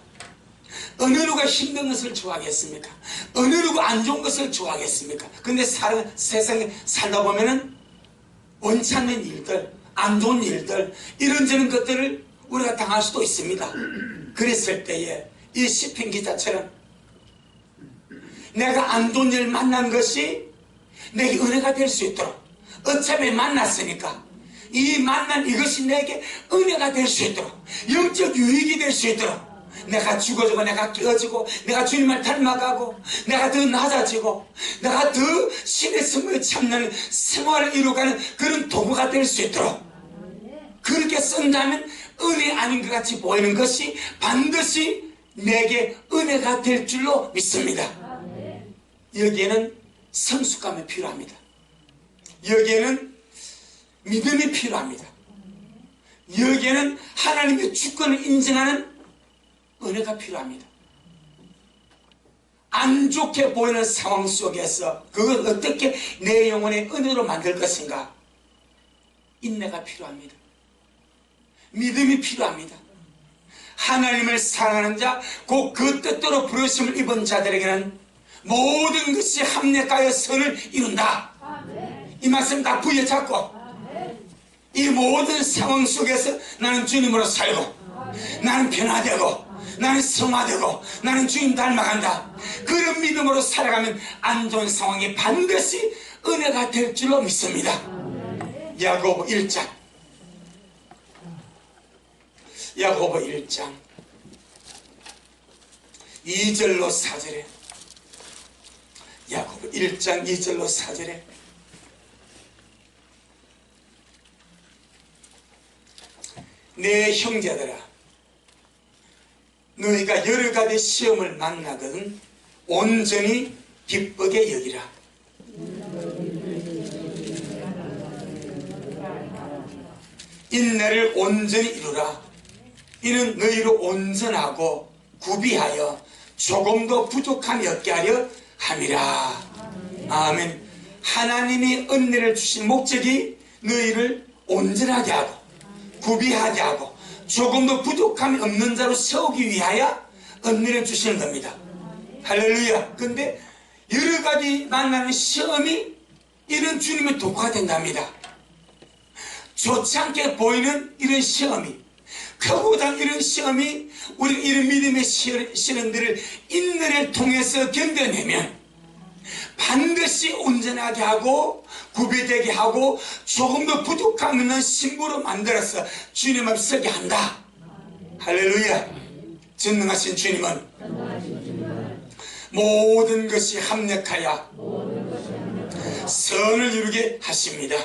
어느 누가 힘든 것을 좋아하겠습니까? 어느 누가 안 좋은 것을 좋아하겠습니까? 근데 세상에 살다 보면은 원치 않는 일들, 안 좋은 일들, 이런저런 것들을 우리가 당할 수도 있습니다. 그랬을 때에 이 시편 기자처럼 내가 안 좋은 일 만난 것이 내게 은혜가 될 수 있도록, 어차피 만났으니까 이 만난 이것이 내게 은혜가 될 수 있도록, 영적 유익이 될 수 있도록, 내가 죽어지고 내가 깨어지고 내가 주님을 닮아가고 내가 더 낮아지고 내가 더 신의 성품에 참는 생활을 이루어가는 그런 도구가 될 수 있도록 그렇게 쓴다면 은혜 아닌 것 같이 보이는 것이 반드시 내게 은혜가 될 줄로 믿습니다. 여기에는 성숙감이 필요합니다. 여기에는 믿음이 필요합니다. 여기에는 하나님의 주권을 인정하는 은혜가 필요합니다. 안 좋게 보이는 상황 속에서 그걸 어떻게 내 영혼의 은혜로 만들 것인가? 인내가 필요합니다. 믿음이 필요합니다. 하나님을 사랑하는 자, 곧 그 뜻대로 부르심을 입은 자들에게는 모든 것이 합력하여 선을 이룬다. 이 말씀 다 부여잡고 이 모든 상황 속에서 나는 주님으로 살고 나는 변화되고 나는 성화되고 나는 주님 닮아간다. 그런 믿음으로 살아가면 안 좋은 상황이 반드시 은혜가 될 줄로 믿습니다. 야고보 1장 2절로 4절에 야고보 1장 2절로 4절에 내 형제들아 너희가 여러가지 시험을 만나거든 온전히 기쁘게 여기라. 인내를 온전히 이루라. 이는 너희로 온전하고 구비하여 조금도 부족함이 없게 하려 함이라. 아멘. 하나님이 은혜를 주신 목적이 너희를 온전하게 하고 구비하게 하고 조금도 부족함이 없는 자로 세우기 위하여 은혜를 주시는 겁니다. 할렐루야. 근데 여러가지 만나는 시험이 이런 주님의 도구가 된답니다. 좋지 않게 보이는 이런 시험이, 크고단 이런 시험이 우리가 이런 믿음의 시련들을 인내를 통해서 견뎌내면 반드시 온전하게 하고 구비되게 하고 조금도 부족함 없는 신부로 만들어서 주님 앞에 서게 한다. 할렐루야. 전능하신 주님은 모든 것이 합력하여 선을 이루게 하십니다.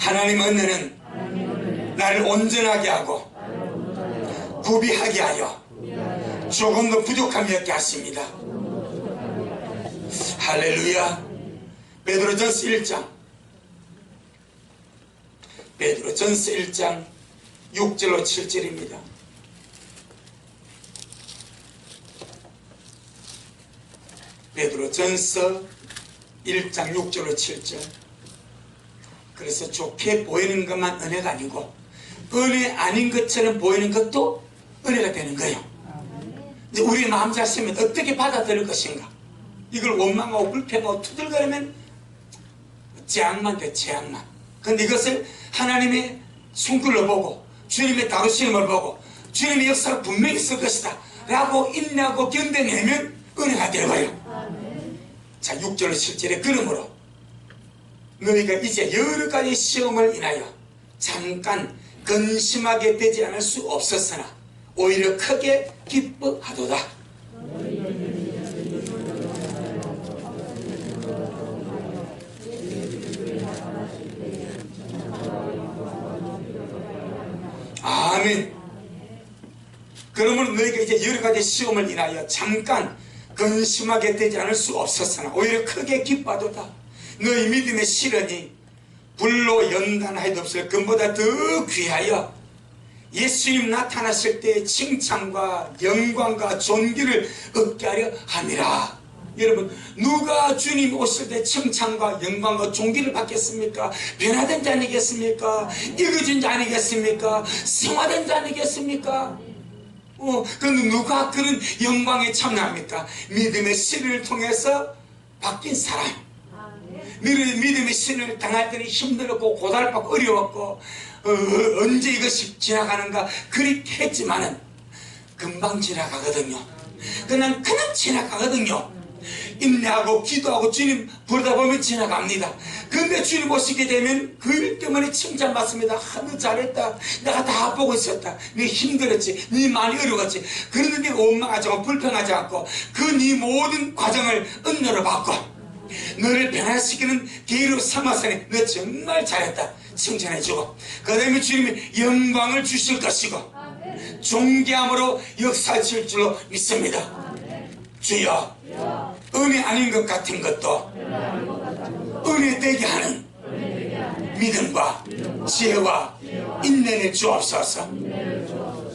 하나님 은혜는 나를 온전하게 하고 구비하게 하여 조금도 부족함이 없게 하십니다. 할렐루야. 베드로전서 1장 6절로 7절입니다. 베드로전서 1장 6절로 7절. 그래서 좋게 보이는 것만 은혜가 아니고 은혜 아닌 것처럼 보이는 것도 은혜가 되는 거예요. 이제 우리 마음 자신은 어떻게 받아들일 것인가? 이걸 원망하고 불평하고 투덜거리면 재앙만 돼, 재앙만. 그런데 이것을 하나님의 손길을 보고 주님의 다루심을 보고 주님의 역사가 분명히 있을 것이다 라고 인내하고 견뎌내면 은혜가 되어요. 자, 6절로 7절에 그러므로 너희가 이제 여러 가지 시험을 인하여 잠깐 근심하게 되지 않을 수 없었으나 오히려 크게 기뻐하도다. 아멘. 그러므로 너희가 이제 여러 가지 시험을 인하여 잠깐 근심하게 되지 않을 수 없었으나 오히려 크게 기뻐하도다. 너희 믿음의 시련이 불로 연단하여도 없을 것보다 더 귀하여 예수님 나타나실 때의 칭찬과 영광과 존귀를 얻게 하려 함이라. 여러분, 누가 주님 오실 때 칭찬과 영광과 존귀를 받겠습니까? 변화된 자 아니겠습니까? 읽어준 자 아니겠습니까? 성화된 자 아니겠습니까? 그런데 누가 그런 영광에 참여합니까? 믿음의 시련을 통해서 바뀐 사람. 믿음의 시련을 당할 때는 힘들었고 고달팠고 어려웠고 언제 이것이 지나가는가 그립했지만은 금방 지나가거든요. 그냥 지나가거든요. 인내하고 기도하고 주님 부르다 보면 지나갑니다. 근데 주님 오시게 되면 그 일 때문에 칭찬받습니다. 너 잘했다. 내가 다 보고 있었다. 네 힘들었지. 네 많이 어려웠지. 그런데 원망하지 않고 불평하지 않고 그 네 모든 과정을 은혜로 받고 너를 변화시키는 기회로 삼아서니 너 정말 잘했다. 칭찬해주고 그 다음에 주님이 영광을 주실 것이고 존귀함으로 역사하실 줄로 믿습니다. 주여, 은혜 아닌 것 같은 것도 은혜 되게 하는 믿음과 지혜와 인내를 주옵소서.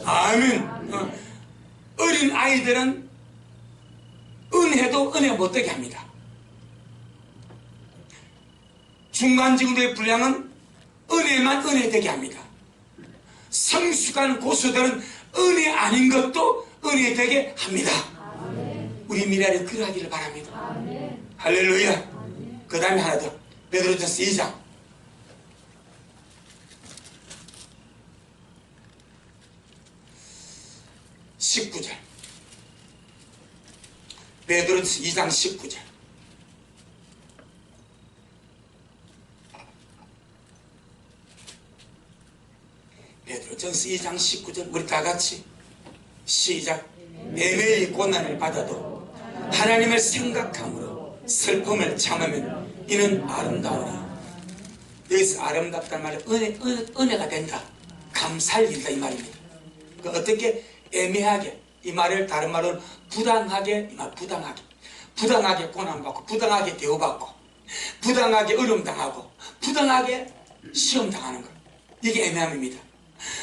아멘. 어린 아이들은 은혜도 은혜 못되게 합니다. 중간정도의 분량은 은혜만 은혜되게 합니다. 성숙한 고수들은 은혜 아닌 것도 은혜되게 합니다. 우리 미래를 그러하기를 바랍니다. 할렐루야. 그 다음에 하나 더, 베드로전서 2장 19절. 베드로전서 2장 19절. 베드로전서 2장 19절 우리 다같이 시작. 매매의 고난을 받아도 하나님을 생각함으로 슬픔을 참으면 이는 아름다우라. 여기서 아름답다는 말은 은혜가 된다, 감사할 일이다 이 말입니다. 그러니까 어떻게 애매하게, 이 말을 다른 말로는 부당하게, 부당하게 고난받고, 부당하게 대우받고, 부당하게 어려움당하고, 부당하게 시험당하는 것, 이게 애매함입니다.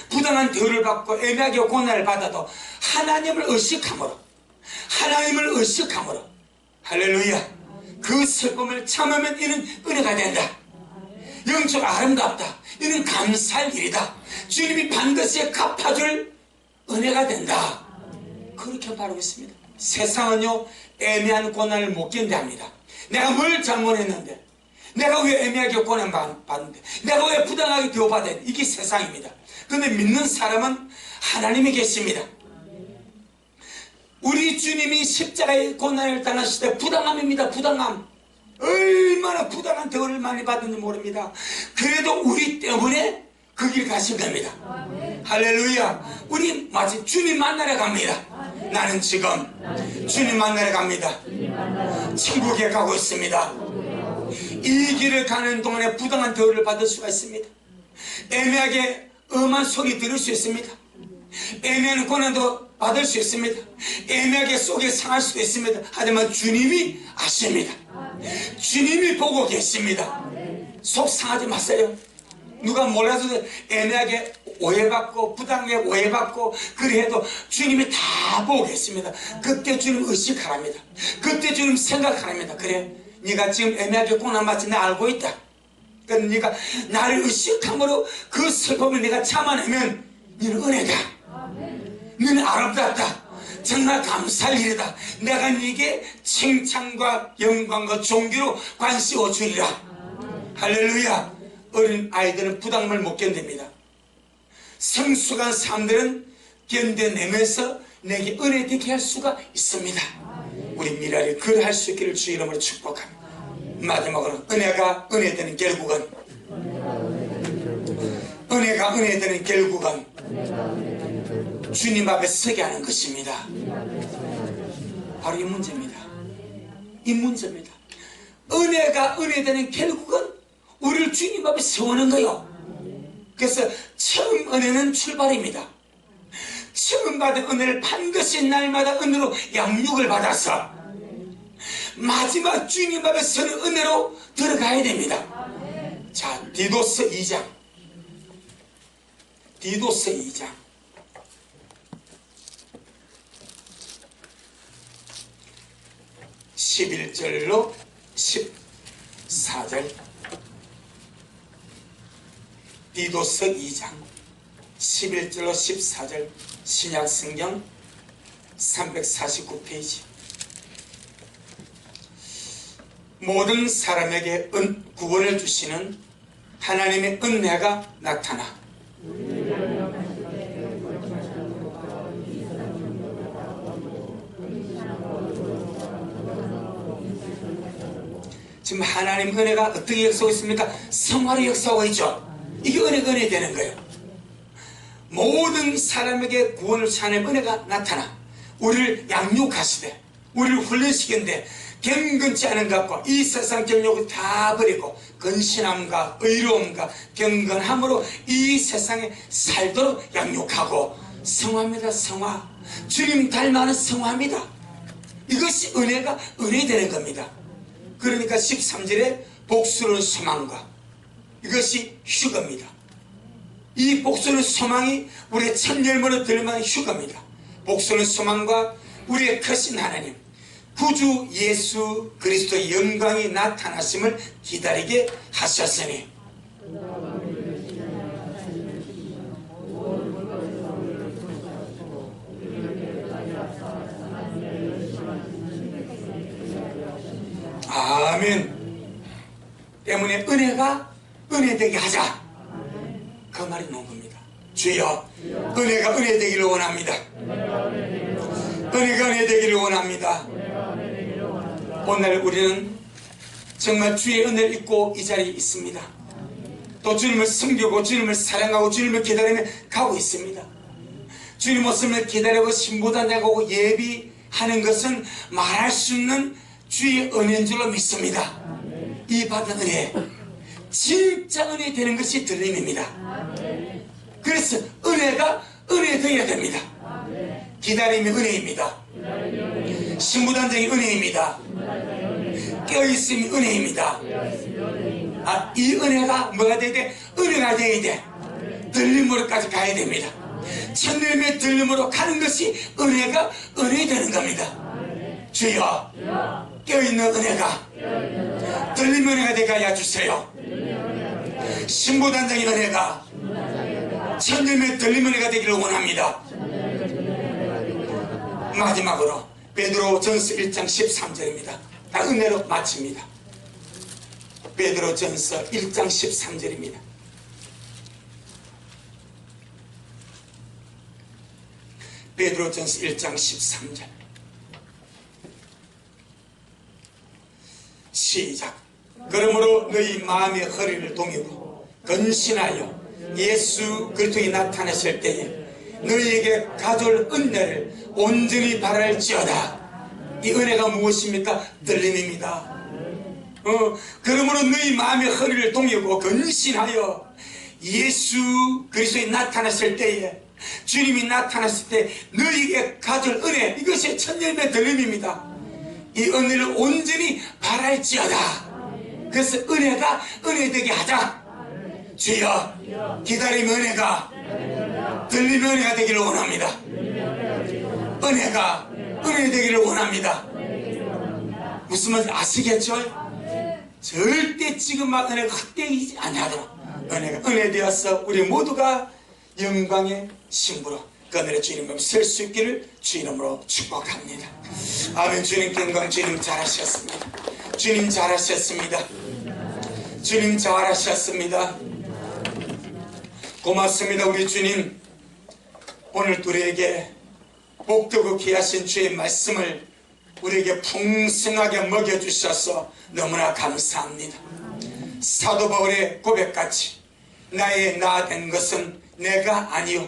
부당한 대우를 받고 애매하게 고난을 받아도 하나님을 의식함으로, 할렐루야, 그 슬픔을 참으면 이는 은혜가 된다. 영적 아름답다. 이는 감사할 일이다. 주님이 반드시 갚아줄 은혜가 된다. 그렇게 바라고 있습니다. 세상은요, 애매한 고난을 못 견뎌합니다. 내가 뭘 잘못했는데, 내가 왜 애매하게 고난받는데, 내가 왜 부당하게 대우받아야 돼, 이게 세상입니다. 그런데 믿는 사람은 하나님이 계십니다. 우리 주님이 십자가의 고난을 당하실 때 부당함입니다. 부당함. 얼마나 부당한 대우를 많이 받는지 모릅니다. 그래도 우리 때문에 그 길 가신 겁니다. 할렐루야. 우리 마치 주님 만나러 갑니다. 나는 지금 주님 만나러 갑니다. 천국에 가고 있습니다. 이 길을 가는 동안에 부당한 대우를 받을 수가 있습니다. 애매하게 엄한 소리 들을 수 있습니다. 애매한 고난도 받을 수 있습니다. 애매하게 속에 상할 수도 있습니다. 하지만 주님이 아십니다. 주님이 보고 계십니다. 속 상하지 마세요. 누가 몰라도 애매하게 오해받고 부당하게 오해받고 그래도 주님이 다 보고 계십니다. 그때 주님 의식하랍니다. 그때 주님 생각하랍니다. 그래, 네가 지금 애매하게 고난받지 나 알고 있다. 그러니까 네가 나를 의식함으로 그 슬픔을 네가 참아내면 너는 은혜다. 너는 아름답다. 정말 감사할 일이다. 내가 네게 칭찬과 영광과 존귀로 관시워 주리라. 할렐루야. 어린 아이들은 부담을 못 견딥니다. 성숙한 사람들은 견뎌내면서 내게 은혜 되게 할 수가 있습니다. 우리 미래를 그러할 수 있기를 주 이름으로 축복합니다. 마지막으로 은혜가 은혜되는 결국은, 은혜가 은혜되는 결국은 주님 앞에 서게 하는 것입니다. 바로 이 문제입니다. 이 문제입니다. 은혜가 은혜되는 결국은 우리를 주님 앞에 세우는 거예요. 그래서 처음 은혜는 출발입니다. 처음 받은 은혜를 반드시 날마다 은혜로 양육을 받아서 마지막 주님 앞에 서는 은혜로 들어가야 됩니다. 자, 디도서 2장 11절로 14절. 디도서 2장 11절로 14절. 신약성경 349페이지. 모든 사람에게 구원을 주시는 하나님의 은혜가 나타나 지금 하나님 은혜가 어떻게 역사하고 있습니까? 성화로 역사하고 있죠. 이게 은혜 되는 거예요. 모든 사람에게 구원을 주시는 은혜가 나타나 우리를 양육하시되 우리를 훈련시키는데 경건치 않은 것과 이 세상 경력을 다 버리고 근신함과 의로움과 경건함으로 이 세상에 살도록 양육하고 성화입니다. 성화. 주님 닮아는 성화입니다. 이것이 은혜가 은혜되는 겁니다. 그러니까 13절에 복수는 소망과 이것이 휴거입니다. 이 복수는 소망이 우리의 첫 열매로 들만한 휴거입니다. 복수는 소망과 우리의 크신 하나님, 구주 예수 그리스도의 영광이 나타나심을 기다리게 하셨으니 아멘. 때문에 은혜가 은혜되게 하자, 그 말이 나온 겁니다. 주여, 은혜가 은혜되기를 원합니다. 은혜가 은혜되기를 원합니다. 오늘 우리는 정말 주의 은혜를 입고 이 자리에 있습니다. 또 주님을 섬기고 주님을 사랑하고 주님을 기다리며 가고 있습니다. 주님 모습을 기다리고 신부단 가고 예비하는 것은 말할 수 없는 주의 은혜인 줄로 믿습니다. 이 받은 은혜, 진짜 은혜 되는 것이 들림입니다. 그래서 은혜가 은혜 되어야 됩니다. 기다림이 은혜입니다. 신부단장이 은혜입니다. 깨어있음이 은혜입니다. 이 은혜가 뭐가 돼야 돼? 은혜가 돼야 돼. 들림으로까지 가야 됩니다. 천님의 들림으로 가는 것이 은혜가 은혜 되는 겁니다. 주여, 깨어있는 은혜가 들림 은혜가 되게 하여 주세요. 신부단장의 은혜가 천님의 들림 은혜가 되기를 원합니다. 마지막으로 베드로전서 1장 13절입니다. 다 은혜로 마칩니다. 베드로전서 1장 13절입니다. 베드로전서 1장 13절 시작. 그러므로 너희 마음의 허리를 동이고 근신하여 예수 그리스도에 나타나실 때에 너희에게 가져올 은혜를 온전히 바랄지어다. 이 은혜가 무엇입니까? 들림입니다. 그러므로 너희 마음의 허리를 동이고 근신하여 예수 그리스도에 나타났을 때에, 주님이 나타났을 때 너희에게 가져올 은혜, 이것이 천년의 들림입니다. 이 은혜를 온전히 바랄지어다. 그래서 은혜가 은혜되게 하자. 주여, 기다림 은혜가 들림 은혜가 되기를 원합니다. 은혜가 은혜 되기를 원합니다. 무슨 말인지 아시겠죠? 절대 지금 막 은혜가 헛되이지 아니하도록 은혜가 은혜 되어서 우리 모두가 영광의 신부로 그늘의 주님을 설 수 있기를 주 이름으로 축복합니다. 아멘. 주님 영광. 주님 잘하셨습니다. 주님 잘하셨습니다. 주님 잘하셨습니다. 고맙습니다. 우리 주님, 오늘 우리에게 복되고 귀하신 주의 말씀을 우리에게 풍성하게 먹여주셔서 너무나 감사합니다. 사도 바울의 고백같이 나의 나 된 것은 내가 아니요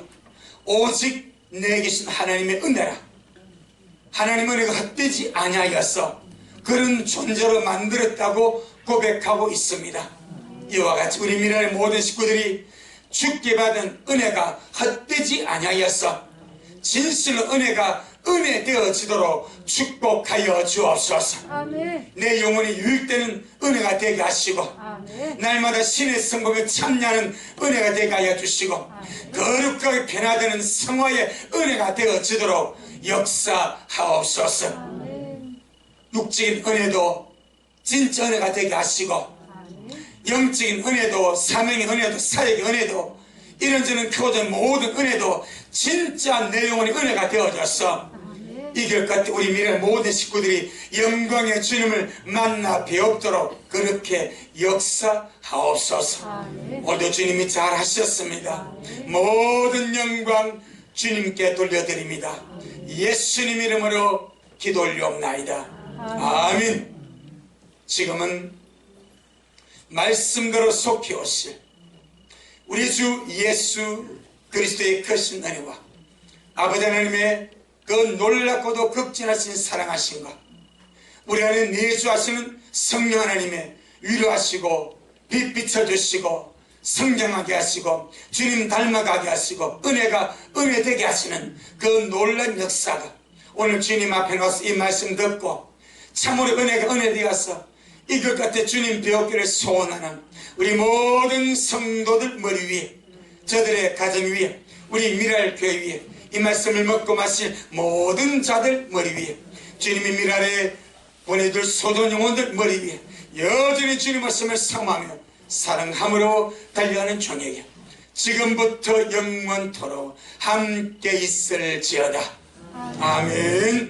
오직 내 계신 하나님의 은혜라. 하나님의 은혜가 헛되지 아니하여서 그런 존재로 만들었다고 고백하고 있습니다. 이와 같이 우리 미래의 모든 식구들이 주께 받은 은혜가 헛되지 아니하여서 진실로 은혜가 은혜 되어지도록 축복하여 주옵소서. 아멘. 내 영혼이 유익되는 은혜가 되게 하시고, 아멘. 날마다 신의 성공에 참여하는 은혜가 되게 하여 주시고, 아멘. 거룩하게 변화되는 성화의 은혜가 되어지도록 역사하옵소서. 아멘. 육적인 은혜도 진짜 은혜가 되게 하시고, 아멘. 영적인 은혜도 사명의 은혜도 사역의 은혜도 이런저런 크고전 모든 은혜도 진짜 내 영혼의 은혜가 되어져서 이길 것 같아 우리 미래 모든 식구들이 영광의 주님을 만나 배웁도록 그렇게 역사하옵소서. 오늘도 주님이 잘하셨습니다. 모든 영광 주님께 돌려드립니다. 예수님 이름으로 기도 올리옵나이다. 아멘. 지금은 말씀대로 속히 오실 우리 주 예수 그리스도의 크신 은혜와 아버지 하나님의 그 놀랍고도 극진하신 사랑하심과 우리 안에 내주하시는 성령 하나님의 위로하시고 빛 비춰주시고 성장하게 하시고 주님 닮아가게 하시고 은혜가 은혜되게 하시는 그 놀라운 역사가 오늘 주님 앞에 나와서 이 말씀 듣고 참으로 은혜가 은혜되어서 이것 같아 주님 배우기를 소원하는 우리 모든 성도들 머리 위에, 저들의 가정 위에, 우리 미랄 교회 위에 이 말씀을 먹고 마실 모든 자들 머리 위에, 주님이 미랄에 보내줄 소존 영혼들 머리 위에 여전히 주님 말씀을 사모하며 사랑함으로 달려가는 종에게 지금부터 영원토록 함께 있을지어다. 아멘.